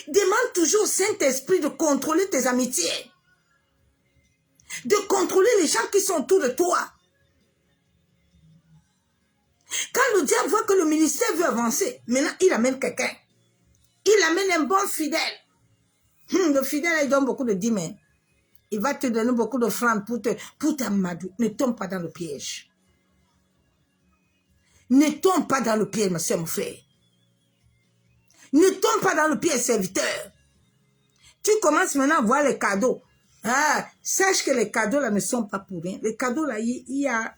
Demande toujours au Saint-Esprit de contrôler tes amitiés. De contrôler les gens qui sont autour de toi. Quand le diable voit que le ministère veut avancer, maintenant il amène quelqu'un. Il amène un bon fidèle. Le fidèle, il donne beaucoup de dîmes. Il va te donner beaucoup d'offrandes pour t'amadouer. Ne tombe pas dans le piège. Ne tombe pas dans le piège, ma soeur, mon frère. Ne tombe pas dans le piège, serviteur. Tu commences maintenant à voir les cadeaux. Ah, sache que les cadeaux là ne sont pas pour rien. Les cadeaux là, il y a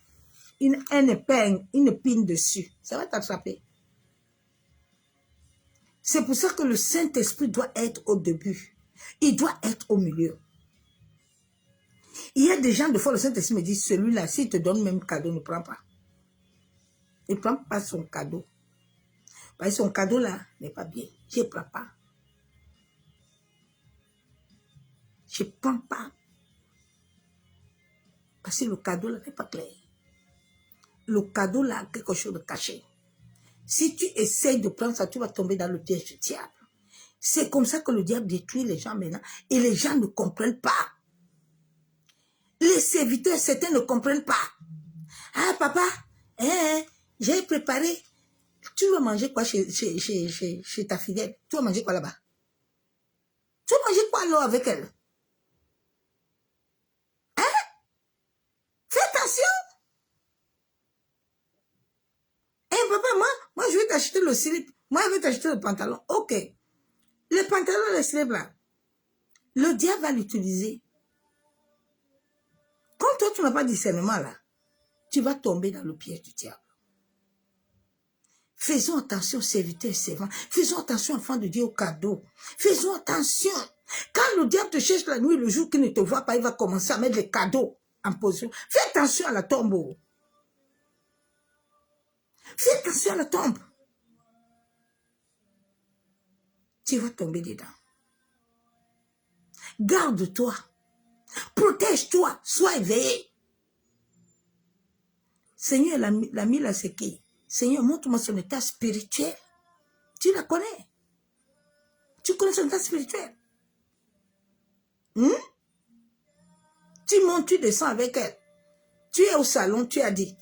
une épine dessus. Ça va t'attraper. C'est pour ça que le Saint-Esprit doit être au début. Il doit être au milieu. Il y a des gens, de fois, le Saint-Esprit me dit, celui-là, s'il te donne même cadeau, ne prends pas. Ne prends pas son cadeau. Parce que son cadeau là n'est pas bien. Je ne prends pas. Je ne prends pas. Parce que le cadeau là n'est pas clair. Le cadeau là a quelque chose de caché. Si tu essayes de prendre ça, tu vas tomber dans le piège du diable. C'est comme ça que le diable détruit les gens maintenant. Et les gens ne comprennent pas. Les serviteurs, certains ne comprennent pas. Ah papa, j'ai préparé. Tu vas manger quoi chez ta fidèle? Tu vas manger quoi là-bas? Tu vas manger quoi alors avec elle? Hein? Fais attention. Papa, moi je vais t'acheter le slip. Moi je vais t'acheter le pantalon. Ok. Le pantalon, le slip là. Le diable va l'utiliser. Quand toi tu n'as pas de discernement là, tu vas tomber dans le piège du diable. Faisons attention, serviteurs et servants. Faisons attention, enfants de Dieu, aux cadeaux. Faisons attention. Quand le diable te cherche la nuit, le jour qu'il ne te voit pas, il va commencer à mettre les cadeaux en position. Fais attention à la tombe. Fais attention à la tombe. Tu vas tomber dedans. Garde-toi. Protège-toi. Sois éveillé. Seigneur, l'ami là, c'est qui? Seigneur, montre-moi son état spirituel. Tu la connais. Tu connais son état spirituel. Tu montes, tu descends avec elle. Tu es au salon, tu as dit.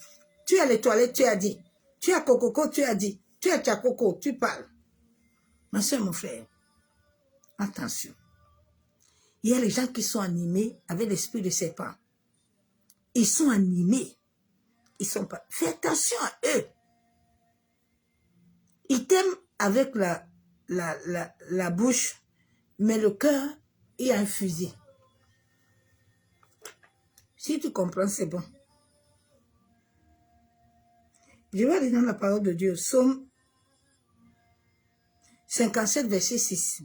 Tu es à les toilettes, tu as dit. Tu es à Cococo, tu as dit. Tu es à Tchakoko, tu parles. Ma soeur, mon frère, attention. Il y a les gens qui sont animés avec l'esprit de serpent. Ils sont animés. Ils sont pas. Fais attention à eux. Ils t'aiment avec la bouche, mais le cœur, il y a un fusil. Si tu comprends, c'est bon. Je vais aller dans la parole de Dieu. Psaume 57, verset 6.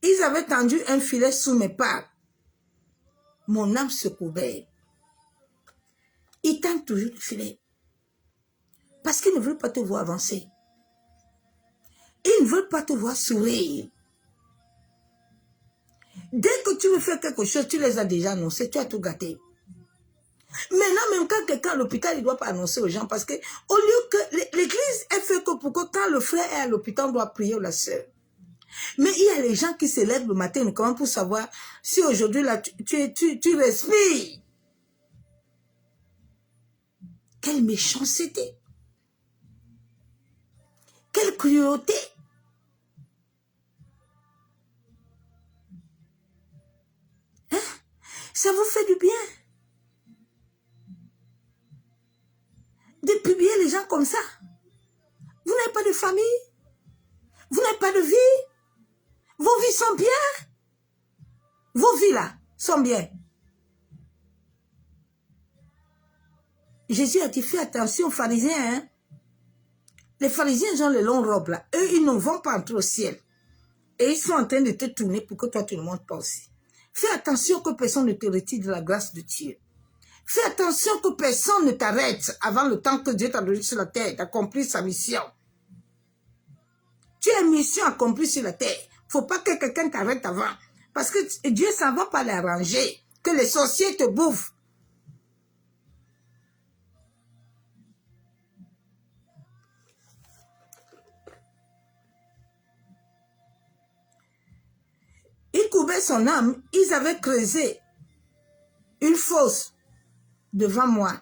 Ils avaient tendu un filet sous mes pas. Mon âme se couvrait. Ils tendent toujours le filet. Parce qu'ils ne veulent pas te voir avancer. Ils ne veulent pas te voir sourire. Dès que tu veux faire quelque chose, tu les as déjà annoncés, tu as tout gâté. Maintenant, même quand quelqu'un à l'hôpital, il ne doit pas annoncer aux gens parce que au lieu que l'église est faite que pour que quand le frère est à l'hôpital, on doit prier ou la sœur. Mais il y a les gens qui se lèvent le matin uniquement pour savoir si aujourd'hui là tu respires. Quelle méchanceté. Quelle cruauté. Hein? Ça vous fait du bien de publier les gens comme ça. Vous n'avez pas de famille. Vous n'avez pas de vie. Vos vies sont bien. Vos vies là sont bien. Jésus a dit, fais attention aux pharisiens. Hein? Les pharisiens, ils ont les longues robes là. Eux, ils ne vont pas entrer au ciel. Et ils sont en train de te tourner pour que toi, tu ne montes pas aussi. Fais attention que personne ne te retire de la grâce de Dieu. Fais attention que personne ne t'arrête avant le temps que Dieu t'a donné sur la terre d'accomplir sa mission. Tu as une mission accomplie sur la terre. Il ne faut pas que quelqu'un t'arrête avant. Parce que Dieu, ça ne va pas l'arranger. Que les sorciers te bouffent. Il couvait son âme. Ils avaient creusé une fosse devant moi.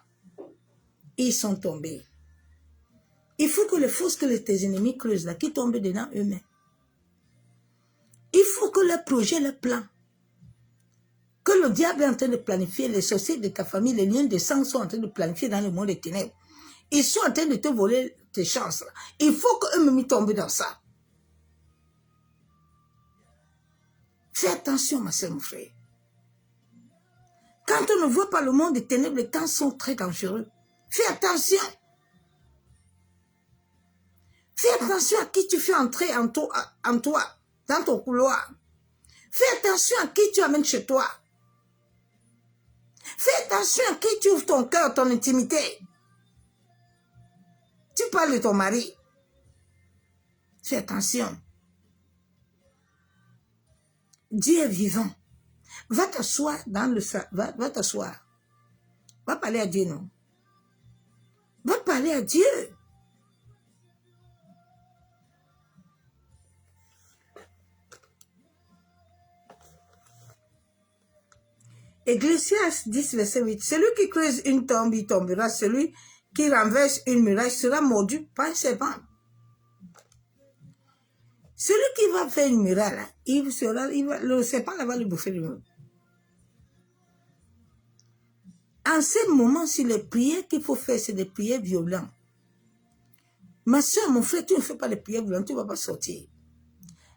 Ils sont tombés. Il faut que les fosses que tes ennemis creusent là, qui tombent dedans eux-mêmes. Il faut que leur projet, leur plan, que le diable est en train de planifier, les sorciers de ta famille, les liens de sang sont en train de planifier dans le monde des ténèbres. Ils sont en train de te voler tes chances. Là. Il faut qu'eux-mêmes tombent dans ça. Fais attention, ma soeur, mon frère. Quand on ne voit pas le monde des ténèbres, les temps sont très dangereux. Fais attention. Fais attention à qui tu fais entrer en toi, dans ton couloir. Fais attention à qui tu amènes chez toi. Fais attention à qui tu ouvres ton cœur, ton intimité. Tu parles de ton mari. Fais attention. Dieu est vivant. Va t'asseoir dans le va t'asseoir. Va parler à Dieu, non? Va parler à Dieu. Ecclésias 10, verset 8. Celui qui creuse une tombe, il tombera. Celui qui renverse une muraille sera mordu par un serpent. Celui qui va faire une muraille, là, le serpent là, va lui bouffer le mur. En ce moment, si les prières qu'il faut faire, c'est des prières violentes. Ma soeur, mon frère, tu ne fais pas les prières violentes, tu ne vas pas sortir.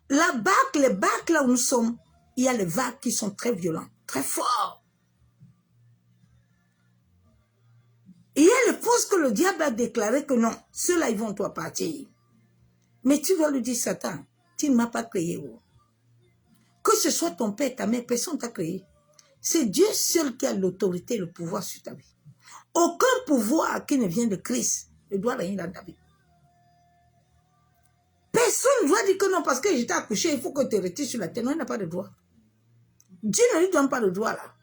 La barque, les barques là où nous sommes, il y a les vagues qui sont très violentes, très fortes. Il y a le poste que le diable a déclaré que non, ceux-là, ils vont toi partir. Mais tu dois lui dire, Satan, tu ne m'as pas créé. Que ce soit ton père, ta mère, personne ne t'a créé. C'est Dieu seul qui a l'autorité et le pouvoir sur ta vie. Aucun pouvoir qui ne vient de Christ ne doit régner dans ta vie. Personne ne doit dire que non, parce que j'étais accouché, il faut que tu te retires sur la terre. Non, il n'a pas de droit. Dieu ne lui donne pas le droit là.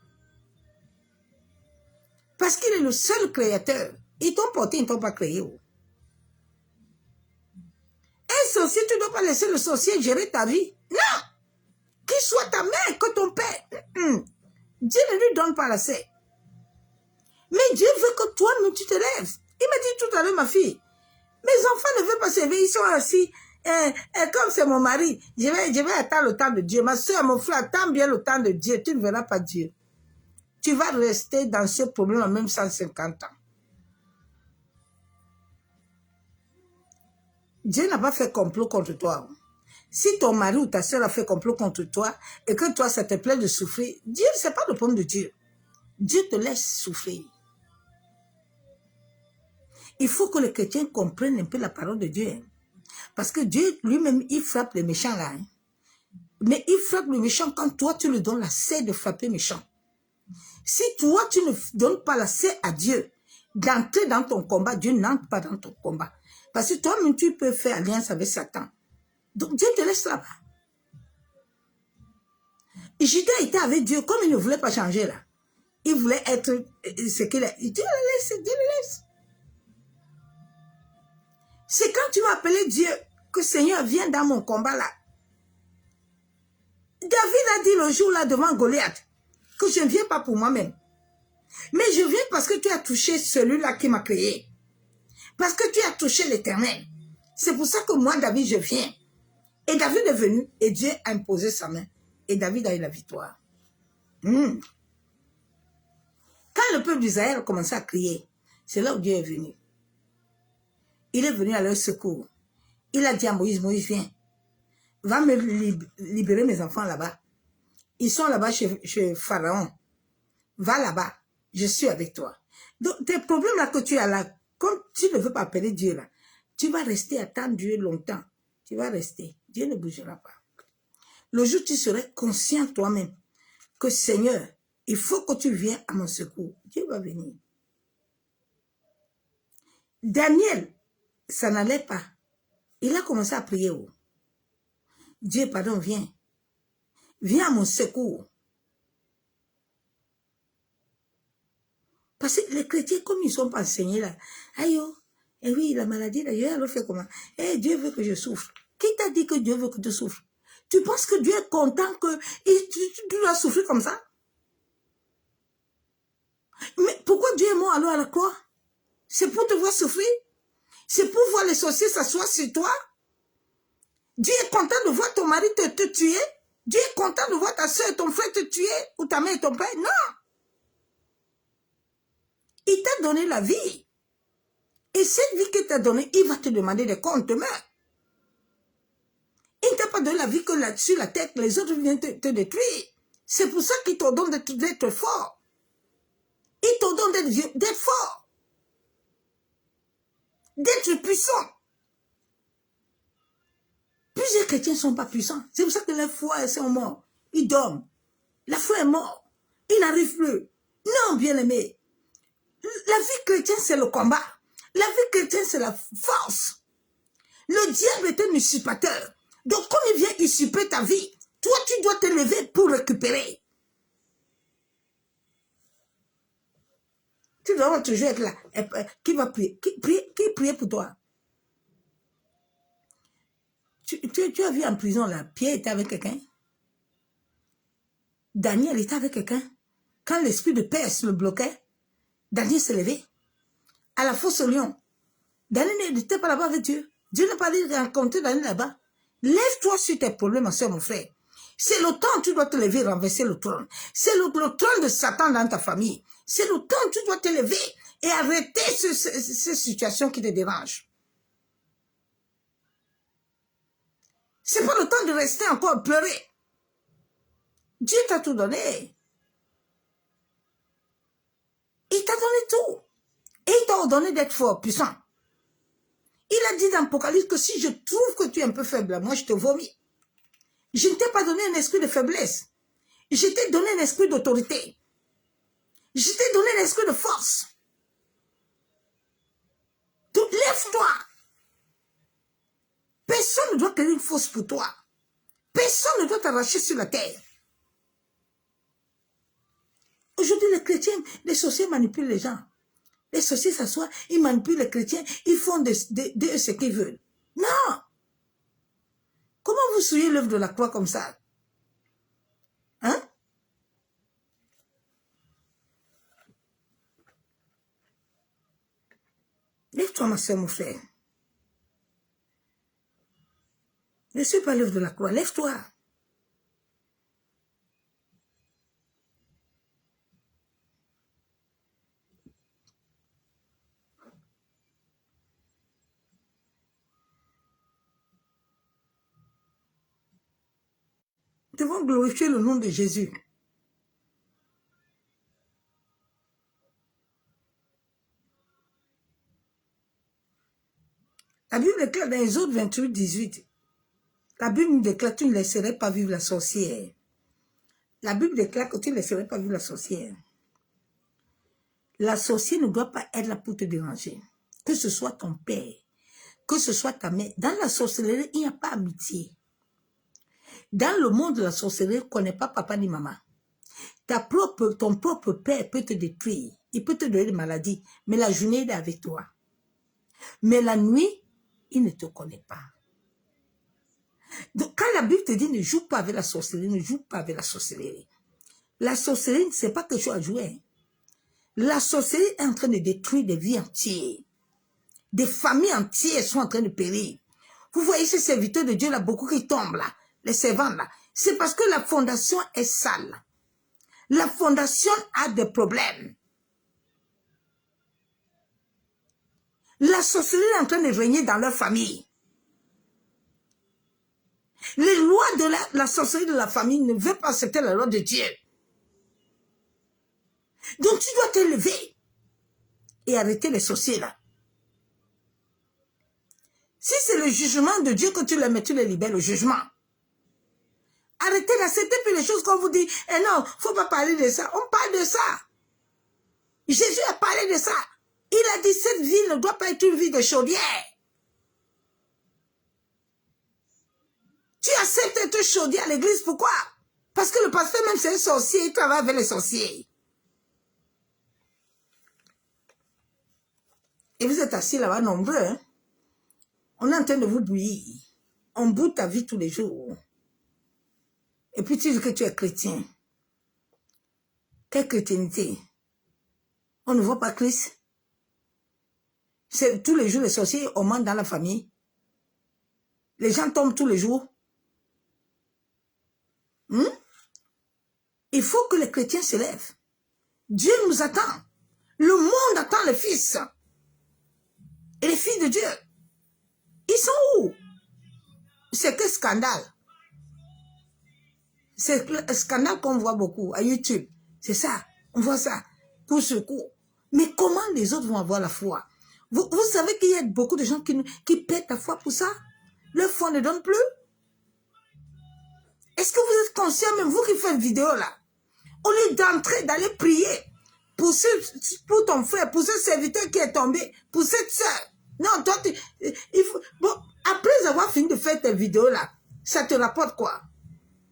Parce qu'il est le seul créateur. Ils t'ont porté, ils ne t'ont pas créé. Un sorcier, tu ne dois pas laisser le sorcier gérer ta vie. Non. Qu'il soit ta mère que ton père. Dieu ne lui donne pas assez. Mais Dieu veut que toi-même tu te lèves. Il m'a dit tout à l'heure, ma fille, mes enfants ne veulent pas se lever, ils sont assis. Comme c'est mon mari, je vais attendre le temps de Dieu. Ma soeur, mon frère, attends bien le temps de Dieu. Tu ne verras pas Dieu. Tu vas rester dans ce problème à même 150 ans. Dieu n'a pas fait complot contre toi. Si ton mari ou ta soeur a fait complot contre toi et que toi, ça te plaît de souffrir, Dieu, ce n'est pas le problème de Dieu. Dieu te laisse souffrir. Il faut que les chrétiens comprennent un peu la parole de Dieu. Parce que Dieu lui-même, il frappe les méchants là. Mais il frappe le méchant quand toi, tu lui donnes l'accès de frapper méchant. Si toi, tu ne donnes pas l'accès à Dieu d'entrer dans ton combat, Dieu n'entre pas dans ton combat. Parce que toi-même, tu peux faire alliance avec Satan. Donc, Dieu te laisse là-bas. Judas était avec Dieu, comme il ne voulait pas changer là. Il voulait être ce qu'il est. Dieu le laisse, Dieu le laisse. C'est quand tu vas appeler Dieu que Seigneur vient dans mon combat là. David a dit le jour là devant Goliath que je ne viens pas pour moi-même. Mais je viens parce que tu as touché celui-là qui m'a créé. Parce que tu as touché l'Éternel. C'est pour ça que moi, David, je viens. Et David est venu et Dieu a imposé sa main. Et David a eu la victoire. Quand le peuple d'Israël a commencé à crier, c'est là où Dieu est venu. Il est venu à leur secours. Il a dit à Moïse, Moïse, viens. Va me libérer mes enfants là-bas. Ils sont là-bas chez Pharaon. Va là-bas. Je suis avec toi. Donc, tes problèmes là que tu as là, comme tu ne veux pas appeler Dieu là, tu vas rester attendre Dieu longtemps. Tu vas rester. Dieu ne bougera pas. Le jour où tu serais conscient toi-même que Seigneur, il faut que tu viennes à mon secours. Dieu va venir. Daniel, ça n'allait pas. Il a commencé à prier. Dieu, pardon, viens. Viens à mon secours. Parce que les chrétiens, comme ils ne sont pas enseignés là, aïe, et oui, la maladie, là, Dieu a fait comment? Eh, Dieu veut que je souffre. Qui t'a dit que Dieu veut que tu souffres? Tu penses que Dieu est content que tu dois souffrir comme ça? Mais pourquoi Dieu est mort alors à la croix? C'est pour te voir souffrir? C'est pour voir les sorciers s'asseoir sur toi? Dieu est content de voir ton mari te tuer? Dieu est content de voir ta soeur et ton frère te tuer? Ou ta mère et ton père? Non! Il t'a donné la vie. Et cette vie qu'il t'a donnée, il va te demander des comptes demain. Il ne t'a pas donné la vie que là, sur la tête, les autres viennent te détruire. C'est pour ça qu'il t'ordonne d'être fort. Il t'ordonne d'être fort. D'être puissant. Plusieurs chrétiens ne sont pas puissants. C'est pour ça que la foi, sont morts. Ils dorment. La foi est morte. Ils n'arrivent plus. Non, bien-aimé. La vie chrétienne, c'est le combat. La vie chrétienne, c'est la force. Le diable est un usurpateur. Donc, comme il vient usurper ta vie, toi, tu dois te lever pour récupérer. Tu dois toujours être là. Qui va prier? Qui prie pour toi? Tu as vu en prison, là, Pierre était avec quelqu'un? Daniel était avec quelqu'un? Quand l'esprit de Perse le bloquait, Daniel s'est levé. À la fosse au lion. Daniel n'était pas là-bas avec Dieu. Dieu n'a pas dit de rencontrer Daniel là-bas. Lève-toi sur tes problèmes, ma soeur, mon frère. C'est le temps où tu dois te lever et renverser le trône. C'est le trône de Satan dans ta famille. C'est le temps où tu dois te lever et arrêter ces situations qui te dérangent. C'est pas le temps de rester encore pleurer. Dieu t'a tout donné. Il t'a donné tout. Et il t'a ordonné d'être fort, puissant. Il a dit dans l'Apocalypse que si je trouve que tu es un peu faible, moi je te vomis. Je ne t'ai pas donné un esprit de faiblesse. Je t'ai donné un esprit d'autorité. Je t'ai donné un esprit de force. Donc lève-toi. Personne ne doit créer une force pour toi. Personne ne doit t'arracher sur la terre. Aujourd'hui, les chrétiens, les sorciers manipulent les gens. Les sorciers s'assoient, ils manipulent les chrétiens, ils font de ce qu'ils veulent. Non! Comment vous souillez l'œuvre de la croix comme ça? Lève-toi, ma soeur, mon frère. Ne suis pas l'œuvre de la croix. Lève-toi. Nous devons glorifier le nom de Jésus. La Bible déclare dans Exode 28, 18. La Bible nous déclare, tu ne laisserais pas vivre la sorcière. La Bible déclare que tu ne laisserais pas vivre la sorcière. La sorcière ne doit pas être là pour te déranger. Que ce soit ton père, que ce soit ta mère. Dans la sorcellerie, il n'y a pas amitié. Dans le monde de la sorcellerie, on ne connaît pas papa ni maman. Ton propre père peut te détruire. Il peut te donner des maladies. Mais la journée, il est avec toi. Mais la nuit, il ne te connaît pas. Donc, quand la Bible te dit ne joue pas avec la sorcellerie, ne joue pas avec la sorcellerie. La sorcellerie, ce n'est pas quelque chose à jouer. La sorcellerie est en train de détruire des vies entières. Des familles entières sont en train de périr. Vous voyez ces serviteurs de Dieu là, beaucoup qui tombent là, les servants là. C'est parce que la fondation est sale. La fondation a des problèmes. La sorcellerie est en train de régner dans leur famille. Les lois de la sorcellerie de la famille ne veulent pas accepter la loi de Dieu. Donc tu dois te lever et arrêter les sorciers là. Si c'est le jugement de Dieu que tu les mets, tu les libères, le jugement. Arrêtez d'accepter puis les choses qu'on vous dit. Eh non, il ne faut pas parler de ça. On parle de ça. Jésus a parlé de ça. Il a dit cette vie ne doit pas être une vie de chaudière. Tu acceptes être chaudière à l'église, pourquoi? Parce que le pasteur même c'est un sorcier, il travaille avec les sorciers. Et vous êtes assis là-bas nombreux. Hein? On est en train de vous bouillir. On bout ta vie tous les jours. Et puis tu dis que tu es chrétien. Quelle chrétienté? On ne voit pas Christ. C'est tous les jours les sorciers augmentent dans la famille. Les gens tombent tous les jours. Il faut que les chrétiens se lèvent. Dieu nous attend. Le monde attend les fils. Et les filles de Dieu. Ils sont où? C'est que scandale. C'est le scandale qu'on voit beaucoup à YouTube. C'est ça. On voit ça. Coup sur coup. Mais comment les autres vont avoir la foi? Vous savez qu'il y a beaucoup de gens qui perdent la foi pour ça? Leur foi ne donne plus? Est-ce que vous êtes conscient, même vous qui faites vidéo là, au lieu d'entrer, d'aller prier pour ton frère, pour ce serviteur qui est tombé, pour cette soeur? Non, toi, il faut, bon, après avoir fini de faire tes vidéos là, ça te rapporte quoi?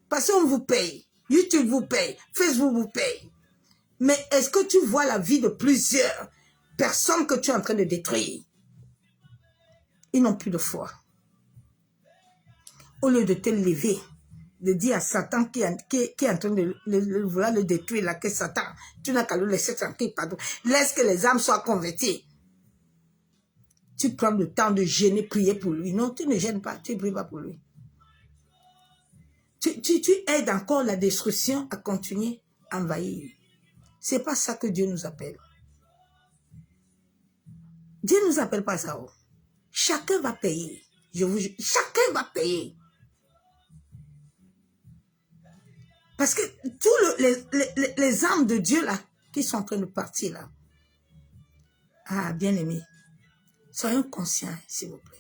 Parce qu'on vous paye, YouTube vous paye, Facebook vous paye. Mais est-ce que tu vois la vie de plusieurs personnes que tu es en train de détruire? Ils n'ont plus de foi. Au lieu de te lever, de dire à Satan qui est en train de vouloir le détruire, là, que Satan, tu n'as qu'à le laisser tranquille, pardon. Laisse que les âmes soient converties. Tu prends le temps de gêner, prier pour lui. Non, tu ne gênes pas, tu ne pries pas pour lui. Tu aides encore la destruction à continuer à envahir. Ce n'est pas ça que Dieu nous appelle. Dieu ne nous appelle pas ça. Chacun va payer. Je vous jure, chacun va payer. Parce que tous les âmes de Dieu là, qui sont en train de partir là. Ah, bien aimé. Soyons conscients, s'il vous plaît.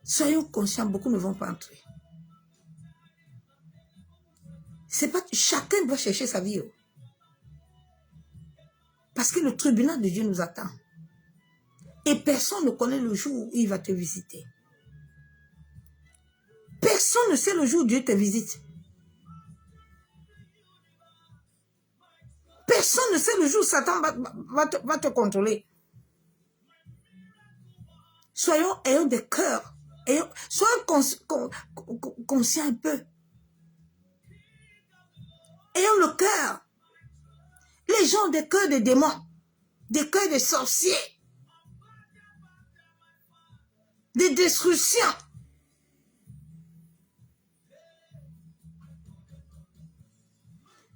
Soyons conscients, beaucoup ne vont pas entrer. C'est pas, chacun doit chercher sa vie. Parce que le tribunal de Dieu nous attend. Et personne ne connaît le jour où il va te visiter. Personne ne sait le jour où Dieu te visite. Personne ne sait le jour où Satan va te contrôler. Ayons des cœurs. Soyons conscients un peu. Ayons le cœur. Les gens ont des cœurs de démons. des cœurs de sorciers, de destruction.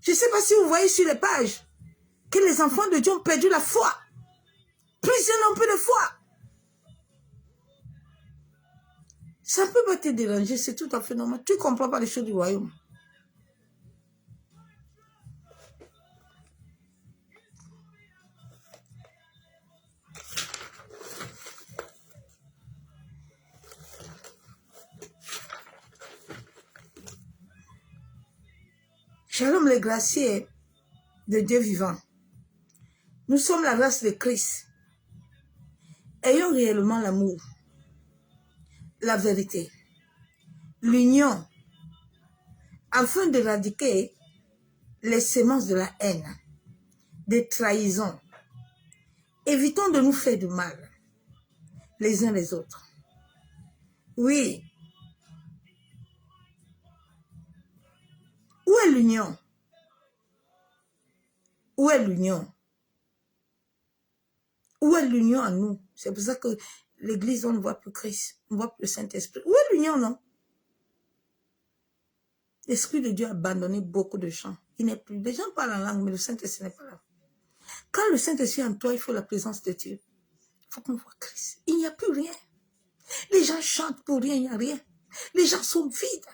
Je ne sais pas si vous voyez sur les pages que les enfants de Dieu ont perdu la foi. Plusieurs n'ont plus de foi. Ça ne peut pas te déranger, c'est tout à fait normal. Tu ne comprends pas les choses du royaume. Shalom les graciers de Dieu vivant. Nous sommes la race de Christ. Ayons réellement l'amour, la vérité, l'union, afin d'éradiquer les semences de la haine, des trahisons. Évitons de nous faire du mal, les uns les autres. Oui. Où est l'union? Où est l'union? Où est l'union en nous? C'est pour ça que l'église, on ne voit plus Christ, on ne voit plus le Saint-Esprit. Où est l'union, non? L'Esprit de Dieu a abandonné beaucoup de gens. Il n'est plus. Les gens parlent en langue, mais le Saint-Esprit n'est pas là. Quand le Saint-Esprit est en toi, il faut la présence de Dieu. Il faut qu'on voit Christ. Il n'y a plus rien. Les gens chantent pour rien, il n'y a rien. Les gens sont vides.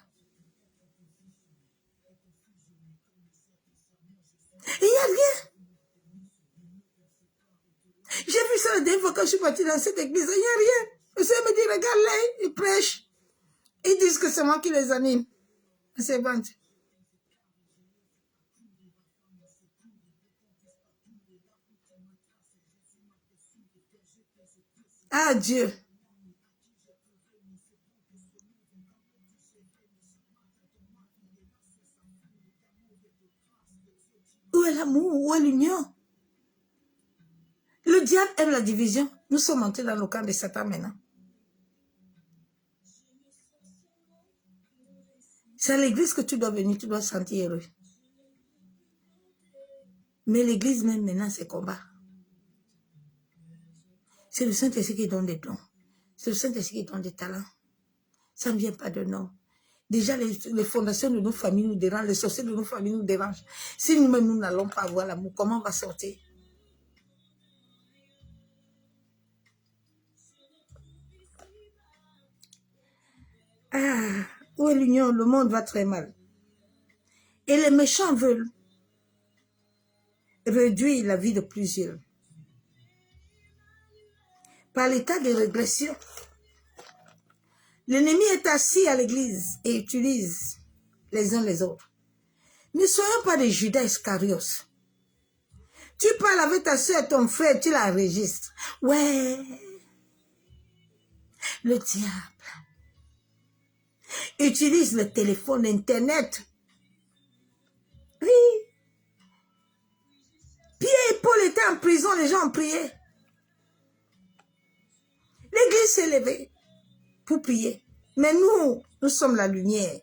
Il n'y a rien. J'ai vu ça la dernière fois quand je suis partie dans cette église. Il n'y a rien. Le Seigneur me dit, regarde là, ils prêchent. Ils disent que c'est moi qui les anime. C'est bon. Ah Dieu. Où est l'amour? Où est l'union? Le diable aime la division. Nous sommes entrés dans le camp de Satan maintenant. C'est à l'église que tu dois venir, tu dois sentir heureux. Mais l'église même maintenant, c'est combat. C'est le Saint-Esprit qui donne des dons. C'est le Saint-Esprit qui donne des talents. Ça ne vient pas de nous. Déjà, les fondations de nos familles nous dérangent, les sorciers de nos familles nous dérangent. Si nous-mêmes, nous n'allons pas avoir l'amour, comment on va sortir? Ah, où est l'union? Le monde va très mal. Et les méchants veulent réduire la vie de plusieurs. Par l'état de régression, l'ennemi est assis à l'église et utilise les uns les autres. Ne soyons pas des Judas Iscariot. Tu parles avec ta soeur, ton frère, tu la enregistres. Ouais, le diable utilise le téléphone, Internet. Oui. Pierre et Paul étaient en prison, les gens ont prié. L'église s'est levée pour prier. Mais nous sommes la lumière.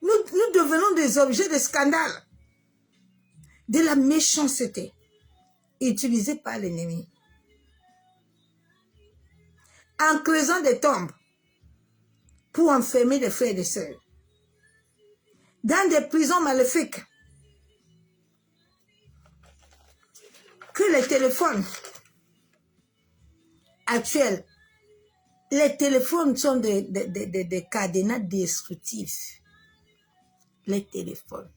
Nous devenons des objets de scandale, de la méchanceté, utilisée par l'ennemi. En creusant des tombes pour enfermer des frères et des sœurs. Dans des prisons maléfiques. Que les téléphones actuels, les téléphones sont des cadenas destructifs. Les téléphones.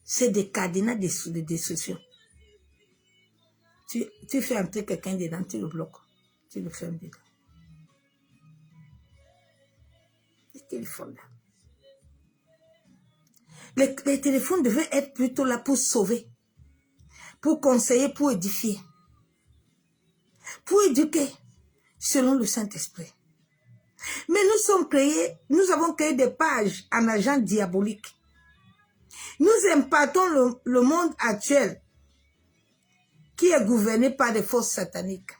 C'est des cadenas de destruction. Tu fais entrer quelqu'un dedans, tu le bloques. Tu le fermes dedans. Les téléphones là. Les téléphones devaient être plutôt là pour sauver, pour conseiller, pour édifier, pour éduquer, selon le Saint-Esprit. Mais nous avons créé des pages en agent diabolique. Nous impactons le monde actuel qui est gouverné par des forces sataniques.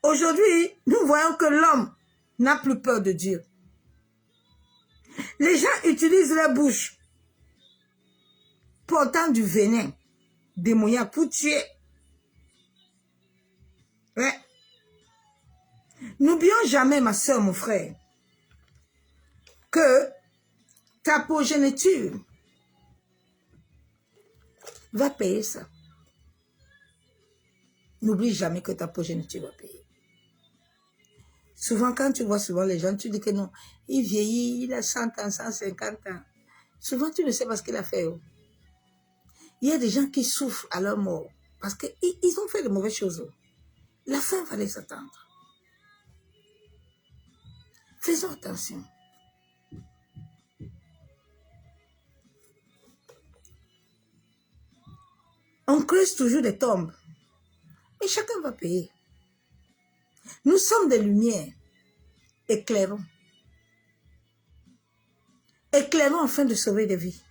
Aujourd'hui, nous voyons que l'homme n'a plus peur de Dieu. Les gens utilisent leur bouche portant du venin démoniaque pour tuer. Ouais. N'oublions jamais, ma soeur, mon frère, que ta progéniture va payer ça. N'oublie jamais que ta progéniture va payer. Souvent, quand tu vois souvent les gens, tu dis que non, il vieillit, il a 100 ans, 150 ans. Souvent, tu ne sais pas ce qu'il a fait. Oh. Il y a des gens qui souffrent à leur mort parce qu'ils ont fait de mauvaises choses. La fin fallait s'attendre. Faisons attention. On creuse toujours des tombes. Mais chacun va payer. Nous sommes des lumières. Éclairons. Éclairons afin de sauver des vies.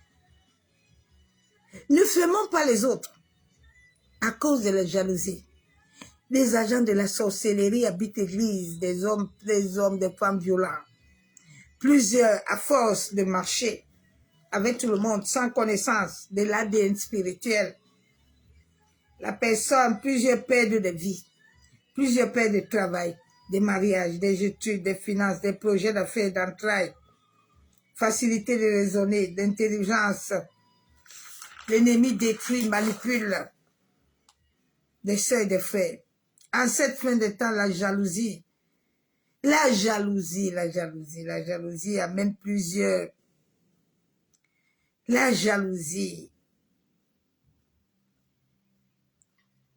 Ne fermons pas les autres à cause de la jalousie. Les agents de la sorcellerie habitent l'église, des hommes, des femmes violents. Plusieurs, à force de marcher avec tout le monde sans connaissance de l'ADN spirituel, la personne, plusieurs perdent de vie, plusieurs perdent de travail, des mariages, des études, des finances, des projets d'affaires, d'entrailles, facilité de raisonner, d'intelligence. L'ennemi détruit, manipule des sœurs et des frères. En cette fin de temps, la jalousie amène plusieurs. La jalousie.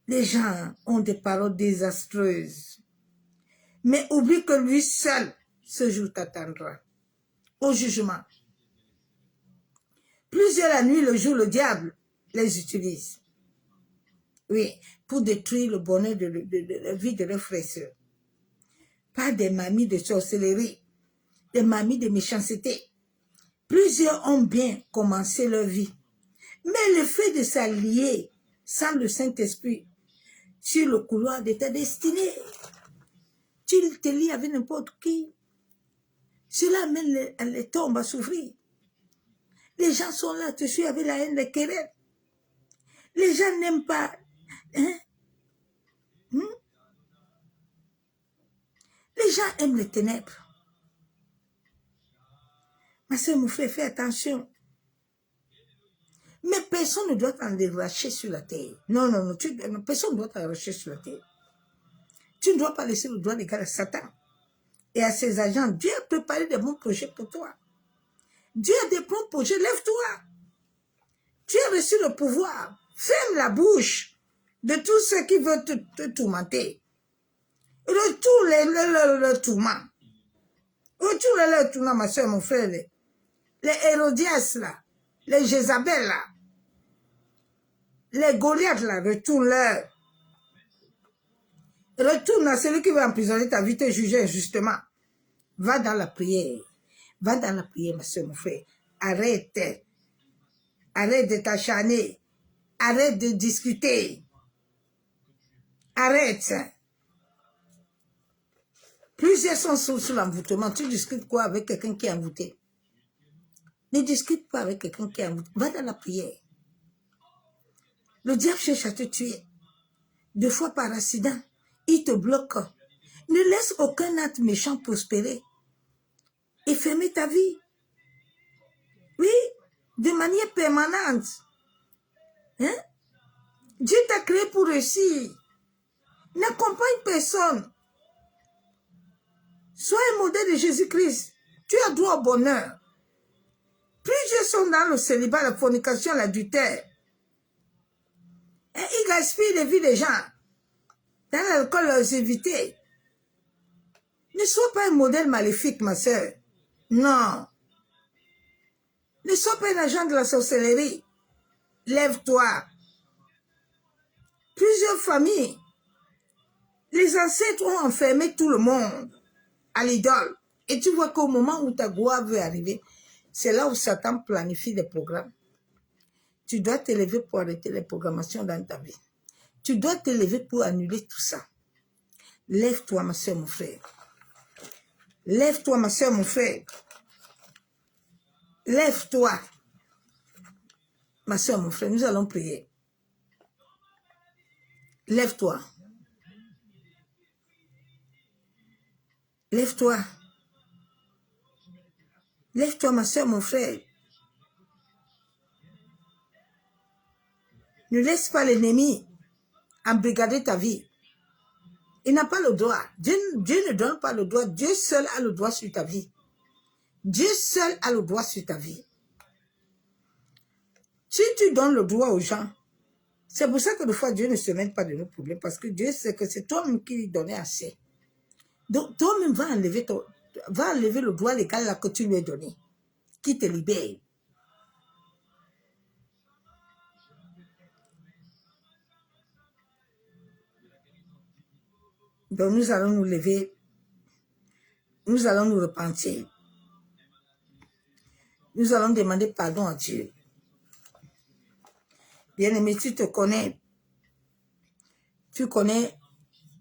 Les gens ont des paroles désastreuses. Mais oublie que lui seul, ce jour t'attendra. Au jugement. Plusieurs la nuit, le jour, le diable les utilise. Oui, pour détruire le bonheur de la vie de leurs frères et sœurs. Pas des mamies de sorcellerie, des mamies de méchanceté. Plusieurs ont bien commencé leur vie. Mais le fait de s'allier sans le Saint-Esprit sur le couloir de ta destinée, tu te lies avec n'importe qui. Cela amène les tombes à souffrir. Les gens sont là, te suivent avec la haine, les querelles. Les gens n'aiment pas. Hein? Les gens aiment les ténèbres. Ma soeur, mon frère, fais attention. Mais personne ne doit t'enracher sur la terre. Non, personne ne doit t'enracher sur la terre. Tu ne dois pas laisser le doigt d'égal à Satan et à ses agents. Dieu a préparé de bons projets pour toi. Dieu a des bons projets, lève-toi. Tu as reçu le pouvoir. Ferme la bouche de tous ceux qui veulent te tourmenter. Retourne le tourment. Retourne le tourment, ma soeur, mon frère. Les Hérodias, là. Les Jézabel, là. Les Goliaths, là. Retourne-leur. Retourne à celui qui veut emprisonner ta vie, te juger injustement. Va dans la prière. Va dans la prière, ma soeur, mon frère. Arrête. Arrête de t'acharner. Arrête de discuter. Arrête. Plusieurs sont sous l'envoûtement. Tu discutes quoi avec quelqu'un qui est envoûté? Ne discute pas avec quelqu'un qui est envoûté. Va dans la prière. Le diable cherche à te tuer. 2 fois par accident. Il te bloque. Ne laisse aucun acte méchant prospérer. Et fermer ta vie. Oui, de manière permanente. Hein? Dieu t'a créé pour réussir. N'accompagne personne. Sois un modèle de Jésus-Christ. Tu as droit au bonheur. Plusieurs sont dans le célibat, la fornication, l'adultère. Et ils gaspillent les vies des gens. Dans l'alcool, leur éviter. Ne sois pas un modèle maléfique, ma soeur. Non. Ne sois pas un agent de la sorcellerie. Lève-toi. Plusieurs familles. Les ancêtres ont enfermé tout le monde à l'idole. Et tu vois qu'au moment où ta gloire veut arriver, c'est là où Satan planifie des programmes. Tu dois t'élever pour arrêter les programmations dans ta vie. Tu dois t'élever pour annuler tout ça. Lève-toi, ma soeur, mon frère. Lève-toi, ma soeur, mon frère. Lève-toi. Ma soeur, mon frère, nous allons prier. Lève-toi. Lève-toi. Lève-toi, ma soeur, mon frère. Ne laisse pas l'ennemi embrigader ta vie. Il n'a pas le droit. Dieu ne donne pas le droit. Dieu seul a le droit sur ta vie. Dieu seul a le droit sur ta vie. Si tu donnes le droit aux gens, c'est pour ça que des fois Dieu ne se mêle pas de nos problèmes, parce que Dieu sait que c'est toi-même qui lui donnais assez. Donc toi-même va enlever le droit légal là que tu lui as donné, qui te libère. Donc nous allons nous lever, nous allons nous repentir. Nous allons demander pardon à Dieu. Bien-aimé, tu te connais. Tu connais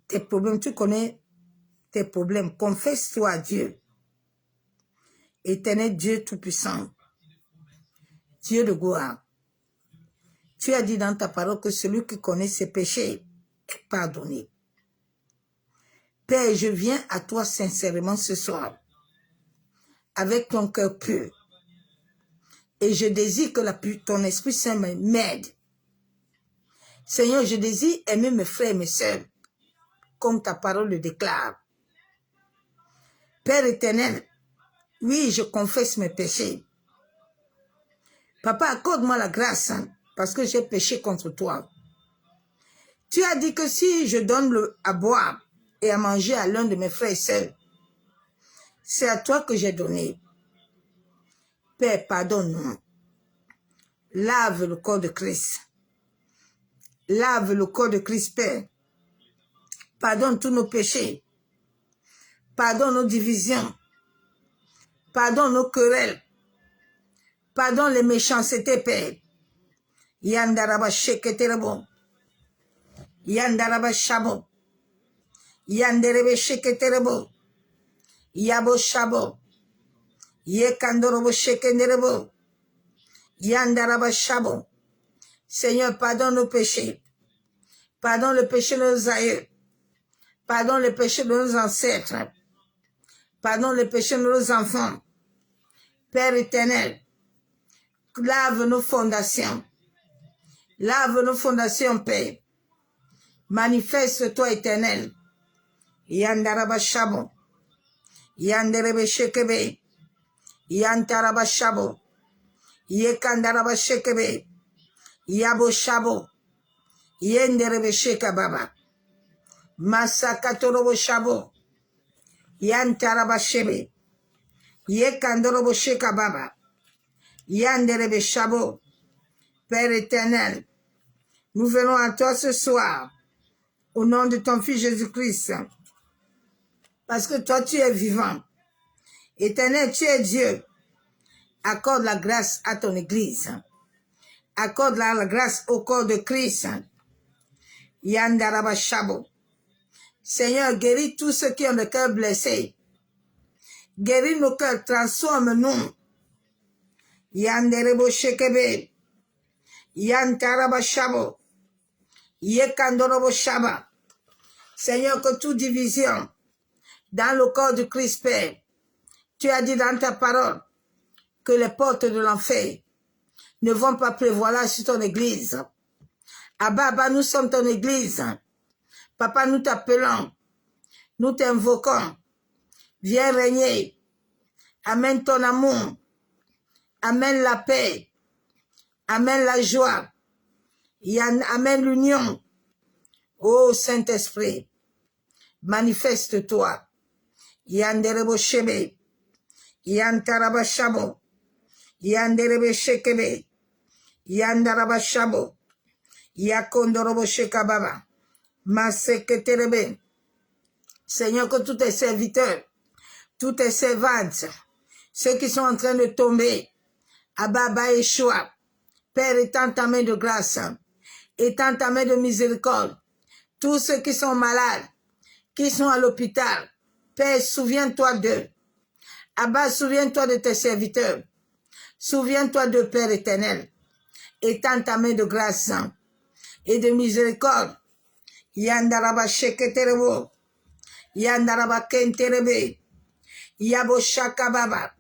tes problèmes, tu connais tes problèmes. Confesse-toi à Dieu. Éternel Dieu Tout-Puissant, Dieu de gloire. Tu as dit dans ta parole que celui qui connaît ses péchés est pardonné. Père, je viens à toi sincèrement ce soir, avec ton cœur pur. Et je désire que ton Esprit Saint m'aide. Seigneur, je désire aimer mes frères et mes sœurs, comme ta parole le déclare. Père éternel, oui, je confesse mes péchés. Papa, accorde-moi la grâce, parce que j'ai péché contre toi. Tu as dit que si je donne à boire et à manger à l'un de mes frères et sœurs, c'est à toi que j'ai donné. Père, pardonne-nous. Lave le corps de Christ. Lave le corps de Christ, Père. Pardonne tous nos péchés. Pardonne nos divisions. Pardonne nos querelles. Pardonne les méchancetés, Père. Yandaraba sheketerebo. Yandaraba shabo. Yanderebe sheketerebo. Yabo shabo. Yekandorobo shekenderebo. Yandaraba shabo. Seigneur, pardonne nos péchés. Pardonne le péché de nos aïeux. Pardonne le péché de nos ancêtres. Pardonne le péché de nos enfants. Père éternel, lave nos fondations. Lave nos fondations, Père. Manifeste-toi, éternel. Yandaraba shabo. Yanderebe shekebe. Yantaraba shabo. Yekandaraba shekebe. Yabo shabo. Yenderebe shekababa. Masakatorobo shabo. Yantaraba shebe. Yekandorobo shekababa. Yanderebe shabo. Père éternel, nous venons à toi ce soir, au nom de ton Fils Jésus-Christ, parce que toi tu es vivant. Éternel, tu es Dieu. Accorde la grâce à ton Église. Accorde la grâce au corps de Christ. Yandaraba shabo. Seigneur, guéris tous ceux qui ont le cœur blessé. Guéris nos cœurs, transforme-nous. Yanderebo shekebe. Yantaraba shabo. Yekandorobo shaba. Seigneur, que toute division dans le corps du Christ, Père, tu as dit dans ta parole que les portes de l'enfer ne vont pas prévaloir sur ton Église. Abba, nous sommes ton Église. Papa, nous t'appelons, nous t'invoquons. Viens régner. Amène ton amour. Amène la paix. Amène la joie. Amène l'union. Ô Saint-Esprit, manifeste-toi. Yanderebo shebe. Yantaraba shabo. Yanderebe shekebe. Yandaraba shabo. Yakondorobo shekababa. Maseketerebe. Seigneur, que tous tes serviteurs, toutes tes servantes, ceux qui sont en train de tomber, Abba Yeshua, Père, étends ta main de grâce, étends ta main de miséricorde, tous ceux qui sont malades, qui sont à l'hôpital, Père, souviens-toi d'eux. Abba, souviens-toi de tes serviteurs. Souviens-toi de Père éternel. Étends ta main de grâce et de miséricorde. Yandaraba sheketerebo. Yandaraba kenterebe. Yabo shakababa.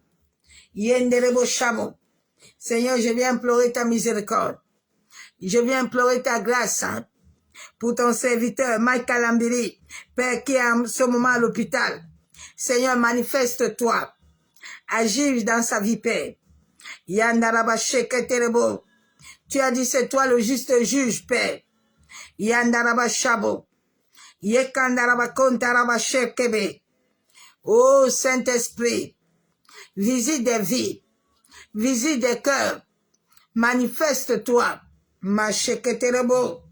Yenderebo shabo. Seigneur, je viens implorer ta miséricorde. Je viens implorer ta grâce pour ton serviteur, Mike Kalambiri, Père qui est en ce moment à l'hôpital. Seigneur, manifeste-toi. Agis dans sa vie, Père. Yandaraba sheketerebo. Tu as dit, c'est toi le juste juge, Père. Yandaraba shabo. Yekandaraba kontaraba shekebe. Oh, Saint-Esprit, visite des vies, visite des cœurs, manifeste-toi. Ma sheketerebo.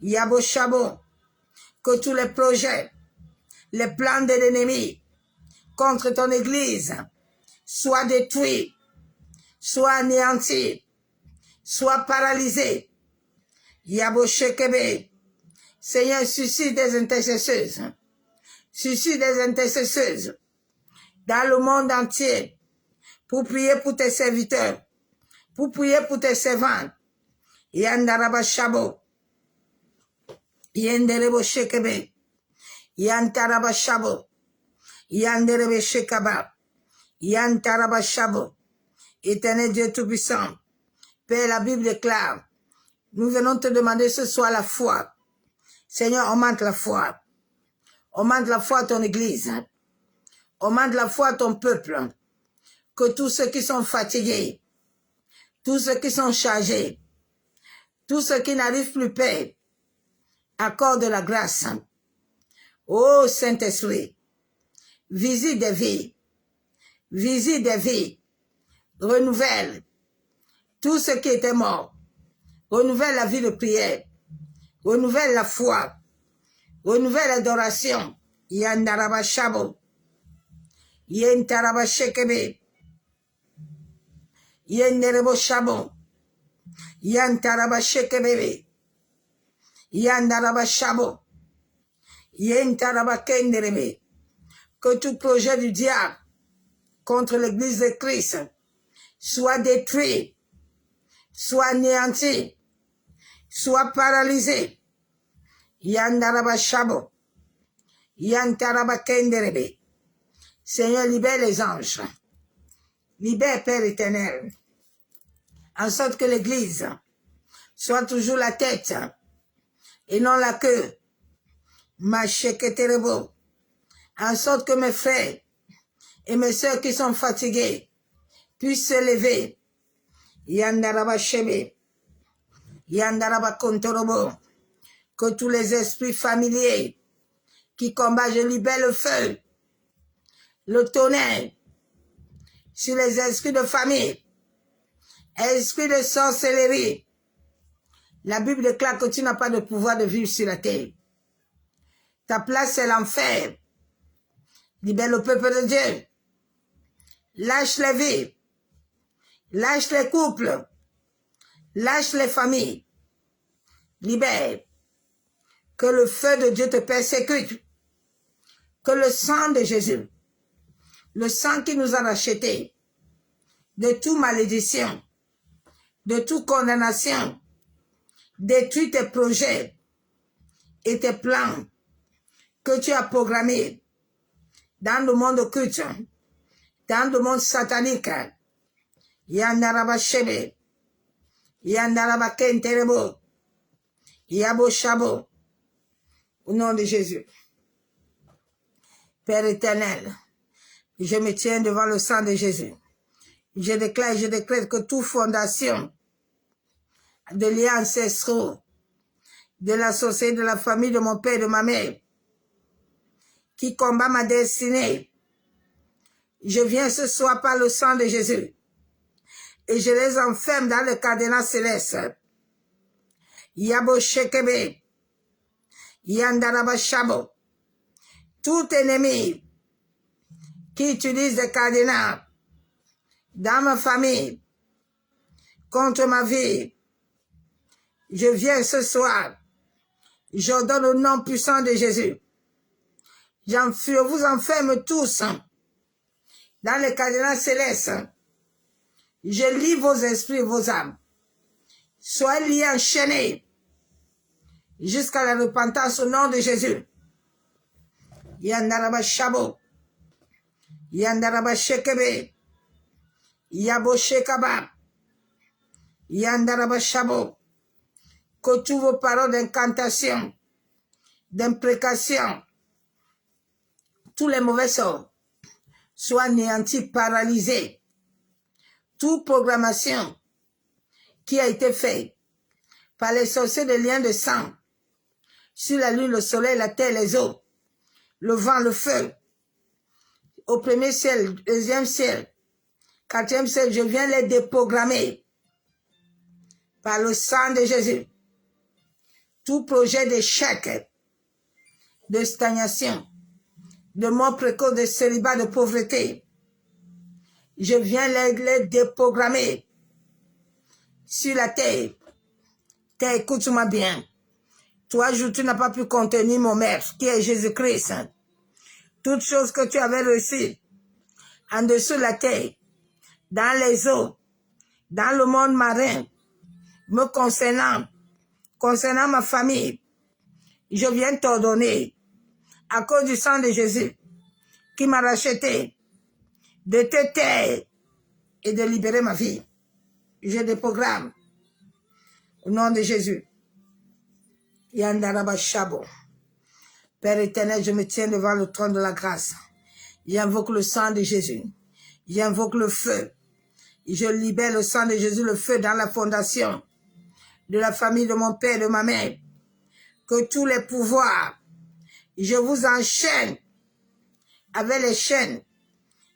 Yabo shabo. Que tous les projets, les plans de l'ennemi contre ton église soient détruits, soient anéantis, soient paralysés. Yabo shekebe. Seigneur, suscite des intercesseuses. Suscite des intercesseuses dans le monde entier pour prier pour tes serviteurs, pour prier pour tes servantes. Yandaraba shabo. Yenderebo shekebe. Yantaraba shabo. Yanderebe shekaba. Yantaraba shabo. Éternel Dieu Tout-Puissant, Père, la Bible déclare, nous venons te demander ce soir la foi. Seigneur, augmente la foi. Augmente la foi à ton église. Augmente la foi à ton peuple. Que tous ceux qui sont fatigués, tous ceux qui sont chargés, tous ceux qui n'arrivent plus, Père, accorde la grâce. Ô Saint-Esprit, visite des vies, visite des vies, renouvelle tout ce qui était mort, renouvelle la vie de prière, renouvelle la foi, renouvelle l'adoration. Yandaraba shabo, yentaraba shekebe, yenderebo shabo, yantaraba shekebe, yandaraba shabo, yentaraba kenderebe. Que tout projet du diable contre l'église de Christ soit détruit, soit anéanti, soit paralysé. Yandaraba shabo, yantaraba kenderebe. Seigneur, libère les anges, libère Père éternel, en sorte que l'église soit toujours la tête et non la queue. Ma sheketerebo. En sorte que mes frères et mes sœurs qui sont fatigués puissent se lever. Yandaraba shebe, yandaraba kontorobo. Que tous les esprits familiers qui combattent, je libère le feu, le tonnerre sur les esprits de famille, esprits de sorcellerie. La Bible déclare que tu n'as pas de pouvoir de vivre sur la terre. Ta place c'est l'enfer. Libère le peuple de Dieu. Lâche les vies. Lâche les couples. Lâche les familles. Libère. Que le feu de Dieu te persécute. Que le sang de Jésus, le sang qui nous a rachetés de toute malédiction, de toute condamnation, détruit tes projets et tes plans que tu as programmés dans le monde occulte, dans le monde satanique. Yandaraba shebe, yandaraba kenterebo, yabo shabo. Au nom de Jésus. Père éternel, je me tiens devant le sang de Jésus. Je décrète que toute fondation de liens ancestraux, de la société, de la famille, de mon père, de ma mère, qui combat ma destinée, je viens ce soir par le sang de Jésus et je les enferme dans le cadenas céleste. Yabo shekebe, yandaraba shabo. Tout ennemi qui utilise des cadenas dans ma famille contre ma vie, je viens ce soir, j'ordonne au nom puissant de Jésus. Je vous enferme tous dans les cadenas célestes. Je lie vos esprits et vos âmes. Soyez liés, enchaînés jusqu'à la repentance au nom de Jésus. Yandaraba Shabo. Yandaraba Shekebe. Yabo Shekaba. Yandaraba Shabo. Que toutes vos paroles d'incantation, d'imprécation, tous les mauvais sorts soient anéantis, paralysés. Toute programmation qui a été faite par les sorciers de liens de sang sur la lune, le soleil, la terre, les eaux, le vent, le feu, au premier ciel, deuxième ciel, quatrième ciel, je viens les déprogrammer par le sang de Jésus. Tout projet d'échec, de stagnation, de mort précoce, de célibat, de pauvreté, je viens les déprogrammer sur la terre. Terre, écoute-moi bien. Toi, tu n'as pas pu contenir mon maître, qui est Jésus-Christ. Toutes choses que tu avais reçues en dessous de la terre, dans les eaux, dans le monde marin, me concernant ma famille, je viens t'ordonner, à cause du sang de Jésus, qui m'a racheté, de te taire et de libérer ma vie. Je déprogramme au nom de Jésus. Yandaraba Shabo. Père éternel, je me tiens devant le trône de la grâce. J'invoque le sang de Jésus. J'invoque le feu. Je libère le sang de Jésus, le feu dans la fondation de la famille de mon père et de ma mère. Que tous les pouvoirs, je vous enchaîne avec les chaînes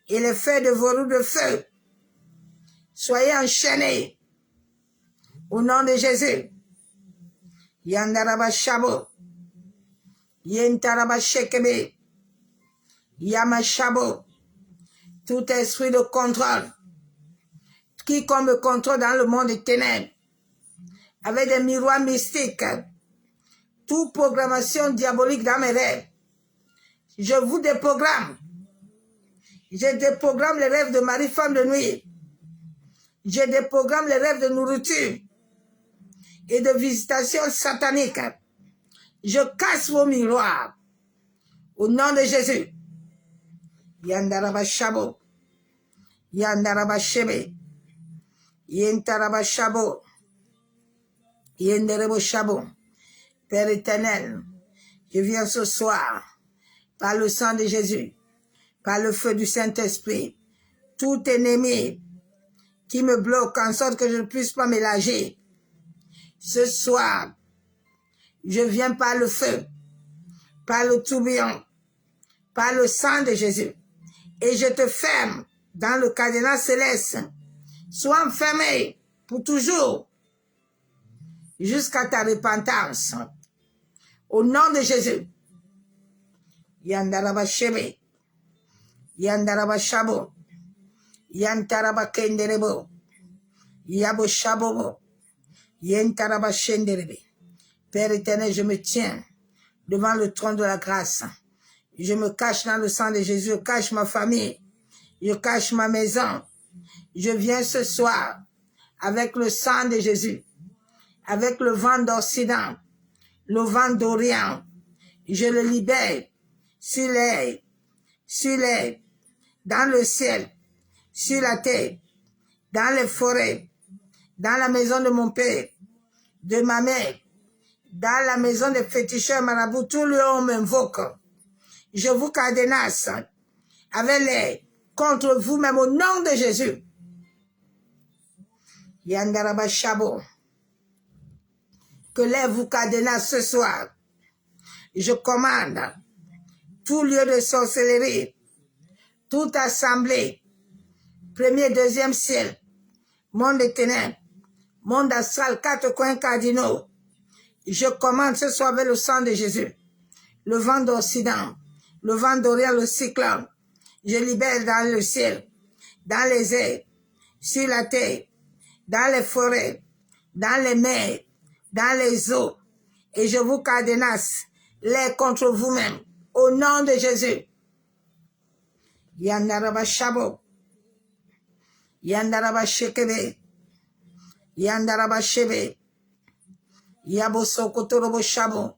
et les feux de vos roues de feu. Soyez enchaînés au nom de Jésus. Yandaraba Shabo. Yentaraba Shekebe. Yama Shabo. Tout esprit de contrôle, quiconque me contrôle dans le monde des ténèbres, avec des miroirs mystiques, toute programmation diabolique dans mes rêves, je vous déprogramme. Je déprogramme les rêves de mari, femme de nuit. Je déprogramme les rêves de nourriture et de visitation satanique. Je casse vos miroirs au nom de Jésus. Yandaraba Shabo. Yandaraba Shebe. Yentaraba Shabo. Yenderebo Shabo. Père éternel, je viens ce soir, par le sang de Jésus, par le feu du Saint-Esprit, tout ennemi qui me bloque en sorte que je ne puisse pas m'élargir. Ce soir, je viens par le feu, par le tourbillon, par le sang de Jésus, et je te ferme dans le cadenas céleste. Sois enfermé pour toujours jusqu'à ta repentance. Au nom de Jésus. Yandaraba Shebe. Yandaraba Shabo. Yantaraba Kenderebo. Yabo Shabobo. Yantaraba Shenderebe. Père éternel, je me tiens devant le trône de la grâce. Je me cache dans le sang de Jésus. Je cache ma famille. Je cache ma maison. Je viens ce soir avec le sang de Jésus, avec le vent d'Occident, le vent d'Orient. Je le libère sur l'air, dans le ciel, sur la terre, dans les forêts, dans la maison de mon père, de ma mère, dans la maison des féticheurs marabouts. Tout le monde m'invoque. Je vous cadenasse avec l'air contre vous-même au nom de Jésus. Yandaraba Shabo. Que l'air vous cadenasse ce soir. Je commande tout lieu de sorcellerie, toute assemblée, premier, deuxième ciel, monde des ténèbres, monde astral, quatre coins cardinaux. Je commande ce soir avec le sang de Jésus, le vent d'Occident, le vent d'Orient, le cyclone. Je libère dans le ciel, dans les airs, sur la terre, dans les forêts, dans les mers, dans les eaux, et je vous cadenasse les contre vous-même, au nom de Jésus. Yandaraba Shabo. Yandaraba shekebe. Yandaraba shebe. Yaboso kotorobo shabo.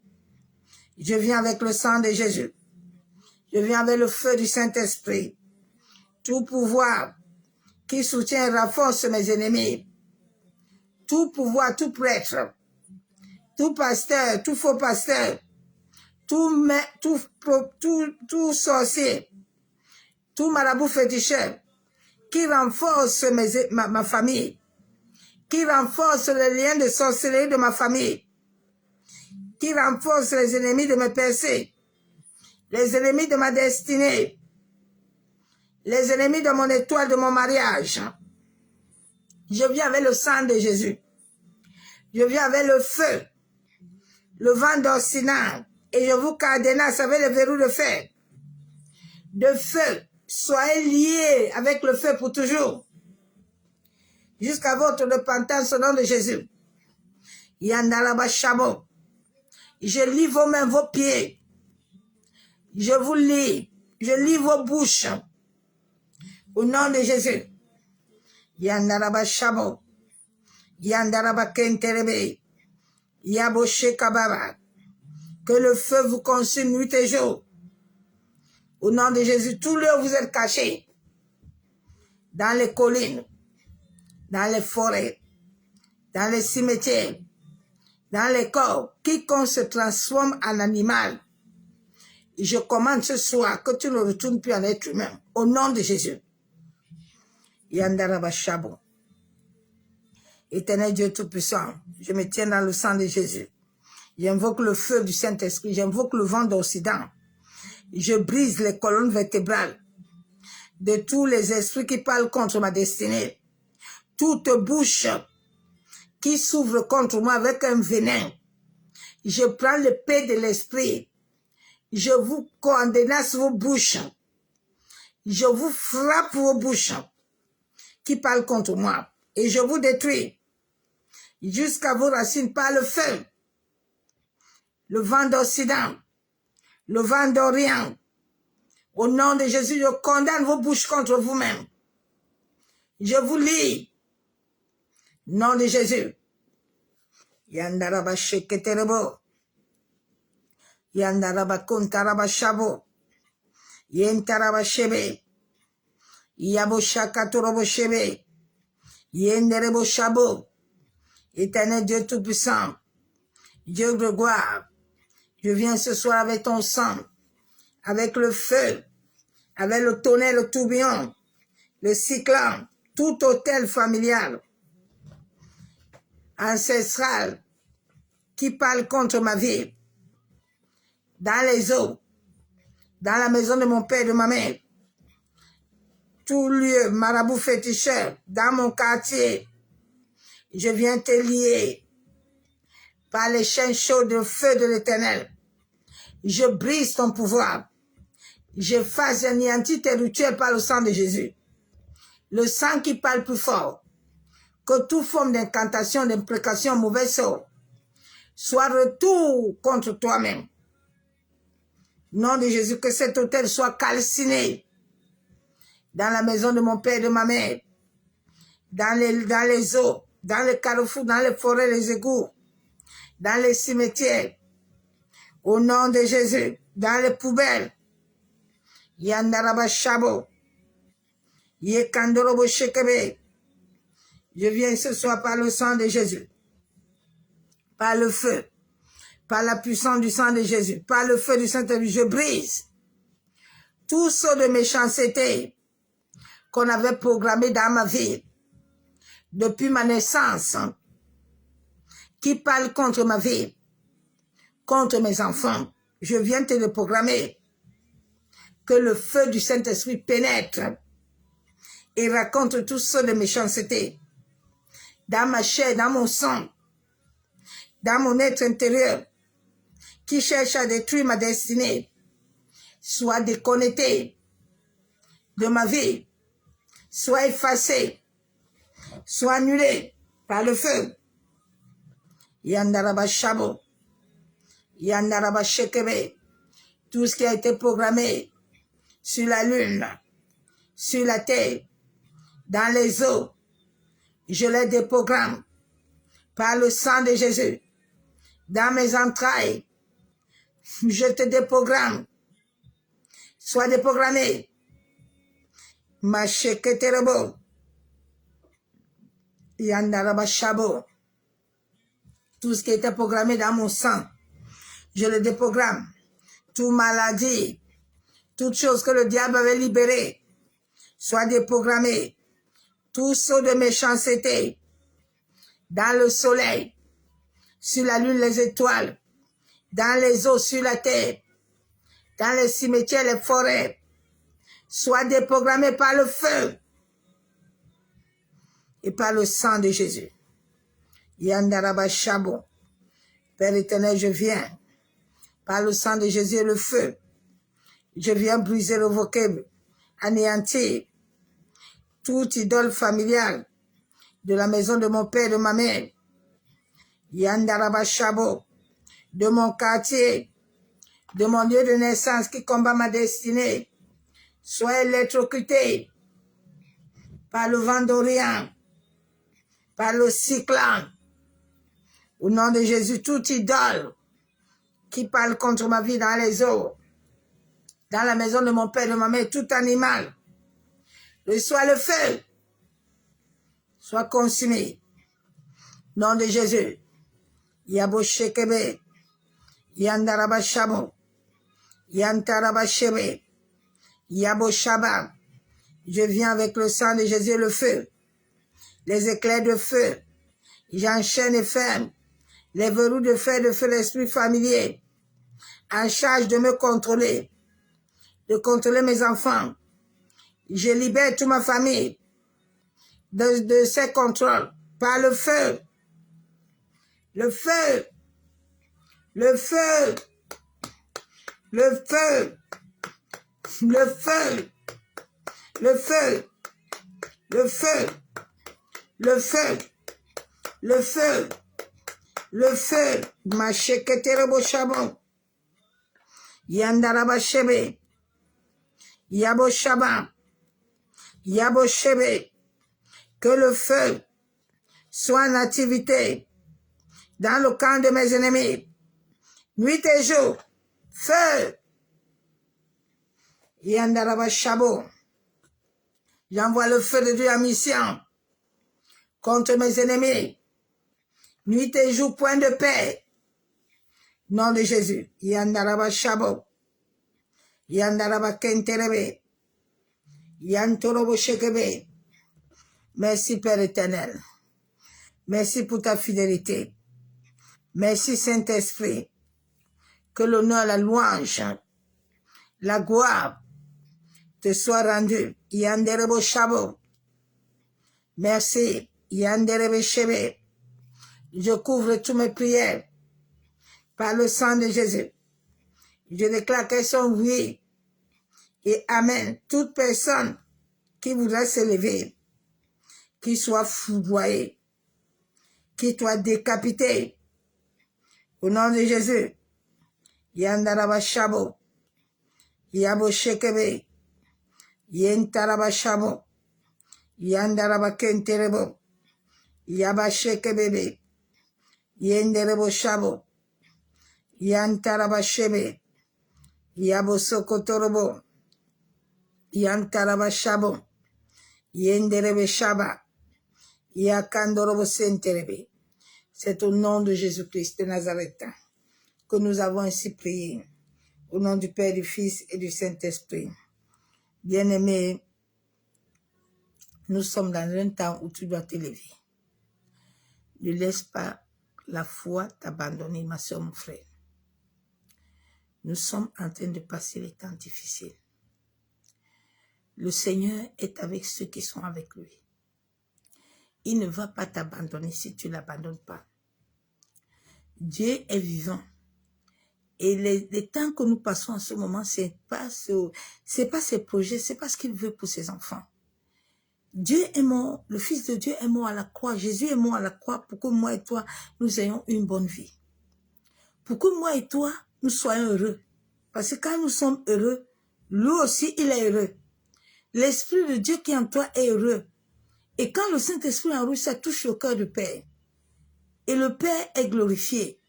Je viens avec le sang de Jésus. Je viens avec le feu du Saint-Esprit. Tout pouvoir qui soutient et renforce mes ennemis. Tout pouvoir, tout prêtre, tout pasteur, tout faux pasteur, tout sorcier, tout marabout féticheur qui renforce ma famille, qui renforce les liens de sorcellerie de ma famille, qui renforce les ennemis de mes pensées, les ennemis de ma destinée, les ennemis de mon étoile, de mon mariage. Je viens avec le sang de Jésus. Je viens avec le feu, le vent d'Occident, et je vous cadenasse avec le verrou de fer. De feu, soyez liés avec le feu pour toujours, jusqu'à votre repentance au nom de Jésus. Yandaraba Shabo. Je lis vos mains, vos pieds. Je vous lis. Je lis vos bouches. Au nom de Jésus. Yandaraba Shabo. Yandaraba Kenterebe. Yaboshe Kababa. Que le feu vous consume nuit et jour. Au nom de Jésus, tout lieu où vous êtes cachés. Dans les collines, dans les forêts, dans les cimetières, dans les corps, quiconque se transforme en animal. Je commande ce soir que tu ne retournes plus en être humain. Au nom de Jésus. Yandaraba Shabo. Éternel Dieu Tout-Puissant, je me tiens dans le sang de Jésus. J'invoque le feu du Saint-Esprit. J'invoque le vent d'Occident. Je brise les colonnes vertébrales de tous les esprits qui parlent contre ma destinée. Toute bouche qui s'ouvre contre moi avec un venin. Je prends l'épée de l'esprit. Je vous condamne vos bouches. Je vous frappe vos bouches qui parlent contre moi. Et je vous détruis jusqu'à vos racines par le feu. Le vent d'Occident, le vent d'Orient. Au nom de Jésus, je condamne vos bouches contre vous-même. Je vous lis. Nom de Jésus. Yandaraba sheketerebo. Yandaraba kuntaraba shabo. Yentaraba shebe. Yabo shakatorobo shebe. Yenderebo shabo. Éternel Dieu Tout-Puissant, Dieu de gloire, je viens ce soir avec ton sang, avec le feu, avec le tonnerre, le tourbillon, le cyclone, tout autel familial, ancestral, qui parle contre ma vie, dans les eaux, dans la maison de mon père et de ma mère, tout lieu, marabout féticheur, dans mon quartier, je viens te lier par les chaînes chaudes de feu de l'Éternel. Je brise ton pouvoir. J'efface et anéantis tes rituels par le sang de Jésus. Le sang qui parle plus fort. Que toute forme d'incantation, d'imprécation, mauvais sort, soit retour contre toi-même. Nom de Jésus, que cet autel soit calciné dans la maison de mon père et de ma mère, dans les eaux, dans les carrefours, dans les forêts, les égouts, dans les cimetières, au nom de Jésus, dans les poubelles. Yandaraba Shabo, Yekandorobo Shekebe. Je viens ce soir par le sang de Jésus, par le feu, par la puissance du sang de Jésus, par le feu du Saint-Esprit. Je brise tout saut de méchanceté qu'on avait programmé dans ma vie depuis ma naissance, qui parle contre ma vie, contre mes enfants. Je viens te le programmer. Que le feu du Saint-Esprit pénètre et raconte tout ce de méchanceté dans ma chair, dans mon sang, dans mon être intérieur, qui cherche à détruire ma destinée, soit déconnecté de ma vie, soit effacé, soit annulé par le feu. Yandaraba Shabo, Yandaraba Shekebe, tout ce qui a été programmé sur la lune, sur la terre, dans les os. Je les déprogramme par le sang de Jésus. Dans mes entrailles, je te déprogramme. Sois déprogrammé. Macheketerebo. Yandarabashabo. Tout ce qui était programmé dans mon sang, je le déprogramme. Toute maladie, toute chose que le diable avait libérée, soit déprogrammée. Tout saut de méchanceté, dans le soleil, sur la lune, les étoiles, dans les eaux, sur la terre, dans les cimetières, les forêts, soit déprogrammé par le feu et par le sang de Jésus. Yandarabashabo. Père éternel, je viens par le sang de Jésus et le feu. Je viens briser le vocable, anéantir toute idole familiale de la maison de mon père et de ma mère. Yandarabashabo. De mon quartier, de mon lieu de naissance qui combat ma destinée. Sois électrocuté par le vent d'Orient, par le cyclone. Au nom de Jésus, toute idole qui parle contre ma vie dans les eaux, dans la maison de mon père et de ma mère, tout animal, reçois le feu, soit consumé. Au nom de Jésus, Yaboshekebe, Yandarabashabo, Yantarabashebe, Yaboshaba. Je viens avec le sang de Jésus et le feu, les éclairs de feu. J'enchaîne et ferme les verrous de feu l'esprit familier, en charge de me contrôler, de contrôler mes enfants. Je libère toute ma famille de ces contrôles par le feu. Le feu, le feu, le feu, le feu, le feu, le feu, le feu, le feu, le feu, Macheketerebo Shabon, Yandarabashebe, Yabo Shaba, Yabo Shebe, que le feu soit en activité dans le camp de mes ennemis, nuit et jour, feu, Yandarabashabo. J'envoie le feu de Dieu en mission contre mes ennemis. Nuit et jour, point de paix. Nom de Jésus. Yandaraba Shabo. Yandaraba Kenterebe. Yantorobo Shekebe. Merci Père éternel. Merci pour ta fidélité. Merci Saint-Esprit. Que l'honneur, la louange, la gloire te soit rendue. Yanderebo Shabo. Merci. Yanderebe Shebe. Je couvre toutes mes prières par le sang de Jésus. Je déclare qu'elles sont oui et amen. Toute personne qui voudrait se lever, qui soit foudroyée, qui soit décapitée, au nom de Jésus, Yandaraba Shabo, Yabo Shekebe, Yentaraba Shabo, Yandaraba Kenterebo, Yaba Shekebebe, Yenderebo Shabo, Yantaraba Shebe, Yabo Sokotorobo, Yantaraba Shabo, Yenderebe Shaba, Yakandorobo Senterebe. C'est au nom de Jésus-Christ de Nazareth que nous avons ainsi prié. Au nom du Père, du Fils et du Saint-Esprit. Bien-aimés, nous sommes dans un temps où tu dois te lever. Ne laisse pas la foi t'abandonner, ma soeur, mon frère. Nous sommes en train de passer les temps difficiles. Le Seigneur est avec ceux qui sont avec lui. Il ne va pas t'abandonner si tu ne l'abandonnes pas. Dieu est vivant. Et les temps que nous passons en ce moment, c'est pas ses projets, c'est pas ce qu'il veut pour ses enfants. Dieu est mort, le Fils de Dieu est mort à la croix, Jésus est mort à la croix pour que moi et toi, nous ayons une bonne vie. Pour que moi et toi, nous soyons heureux. Parce que quand nous sommes heureux, lui aussi, il est heureux. L'Esprit de Dieu qui est en toi est heureux. Et quand le Saint-Esprit en rouge, ça touche le cœur du Père. Et le Père est glorifié.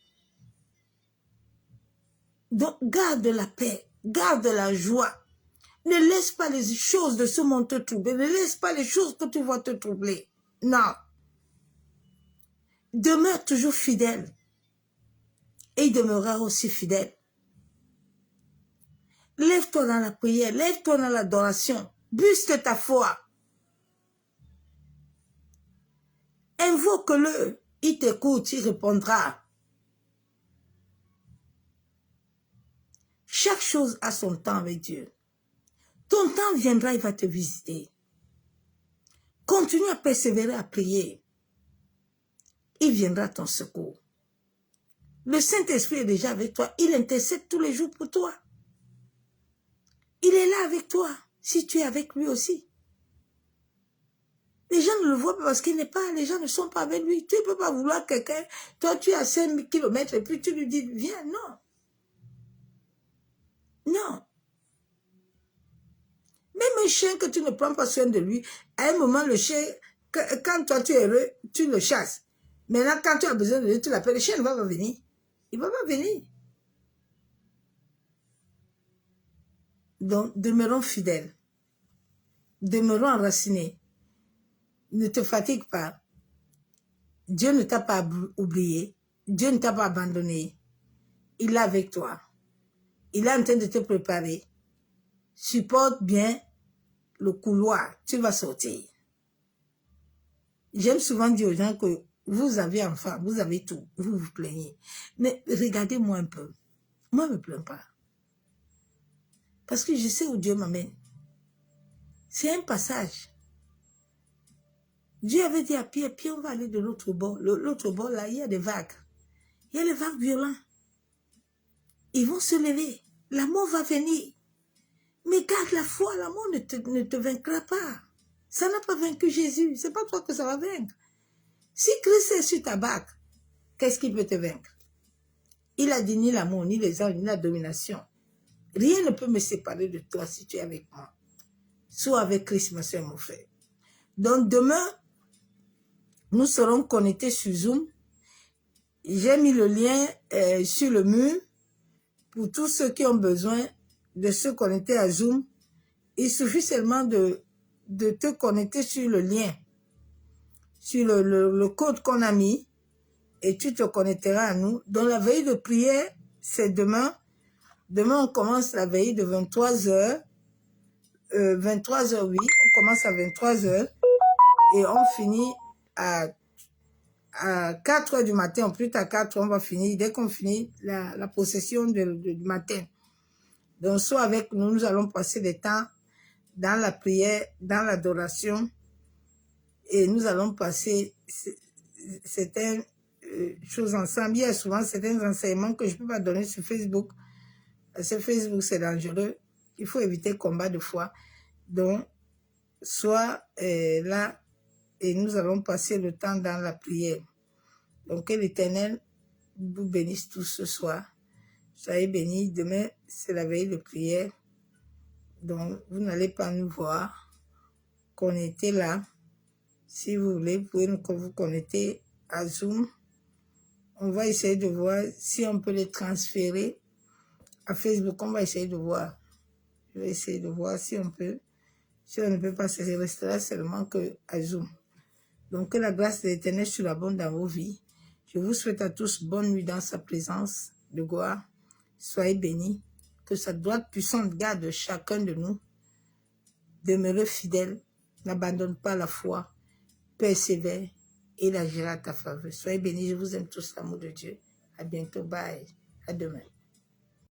Donc, garde la paix, garde la joie. Ne laisse pas les choses de ce monde te troubler. Ne laisse pas les choses que tu vois te troubler. Non. Demeure toujours fidèle. Et il demeurera aussi fidèle. Lève-toi dans la prière, lève-toi dans l'adoration. Buste ta foi. Invoque-le. Il t'écoute, il répondra. Chaque chose a son temps avec Dieu. Ton temps viendra, il va te visiter. Continue à persévérer, à prier. Il viendra à ton secours. Le Saint-Esprit est déjà avec toi. Il intercède tous les jours pour toi. Il est là avec toi, si tu es avec lui aussi. Les gens ne le voient pas parce qu'il n'est pas, les gens ne sont pas avec lui. Tu ne peux pas vouloir quelqu'un, toi tu es à 5 km et puis tu lui dis, viens, non. Non. Même un chien que tu ne prends pas soin de lui, à un moment, le chien, quand toi tu es heureux, tu le chasses. Maintenant, quand tu as besoin de lui, tu l'appelles, le chien ne va pas venir. Il ne va pas venir. Donc, demeurons fidèles. Demeurons enracinés. Ne te fatigue pas. Dieu ne t'a pas oublié. Dieu ne t'a pas abandonné. Il est avec toi. Il est en train de te préparer. Supporte bien le couloir. Tu vas sortir. J'aime souvent dire aux gens que vous avez enfant, vous avez tout. Vous vous plaignez. Mais regardez-moi un peu. Moi, je ne me plains pas. Parce que je sais où Dieu m'amène. C'est un passage. Dieu avait dit à Pierre, Pierre, on va aller de l'autre bord. L'autre bord, là, il y a des vagues. Il y a les vagues violentes. Ils vont se lever. La mort va venir. Mais garde la foi, la mort ne te vaincra pas. Ça n'a pas vaincu Jésus. C'est pas toi que ça va vaincre. Si Christ est sur ta barque, qu'est-ce qui peut te vaincre? Il a dit ni l'amour, ni les anges, ni la domination. Rien ne peut me séparer de toi si tu es avec moi. Sois avec Christ, ma soeur, mon frère. Donc demain, nous serons connectés sur Zoom. J'ai mis le lien sur le mur pour tous ceux qui ont besoin de se connecter à Zoom. Il suffit seulement de te connecter sur le lien, sur le code qu'on a mis, et tu te connecteras à nous. Donc la veille de prière, c'est demain. Demain, on commence la veille de 23h. 23h, oui. On commence à 23h et on finit à 4h du matin. En plus, à 4h, on va finir. Dès qu'on finit la procession du matin. Donc, soit avec nous, nous allons passer des temps dans la prière, dans l'adoration. Et nous allons passer certaines choses ensemble. Il y a souvent certains enseignements que je ne peux pas donner sur Facebook. Parce que Facebook, c'est dangereux. Il faut éviter le combat de foi. Donc, soit là, et nous allons passer le temps dans la prière. Donc, que l'Éternel vous bénisse tous ce soir. Soyez bénis. Demain, c'est la veille de prière. Donc, vous n'allez pas nous voir. Connectez là. Si vous voulez, vous pouvez vous connecter à Zoom. On va essayer de voir si on peut les transférer à Facebook. On va essayer de voir. Je vais essayer de voir si on peut. Si on ne peut pas, ça restera seulement qu'à Zoom. Donc, que la grâce de l'Éternel surabonde dans vos vies. Je vous souhaite à tous bonne nuit dans sa présence de gloire. Soyez bénis. Que sa droite puissante garde chacun de nous. Demeurez fidèles. N'abandonne pas la foi. Persévère. Et il agira à ta faveur. Soyez bénis. Je vous aime tous, l'amour de Dieu. À bientôt. Bye. À demain.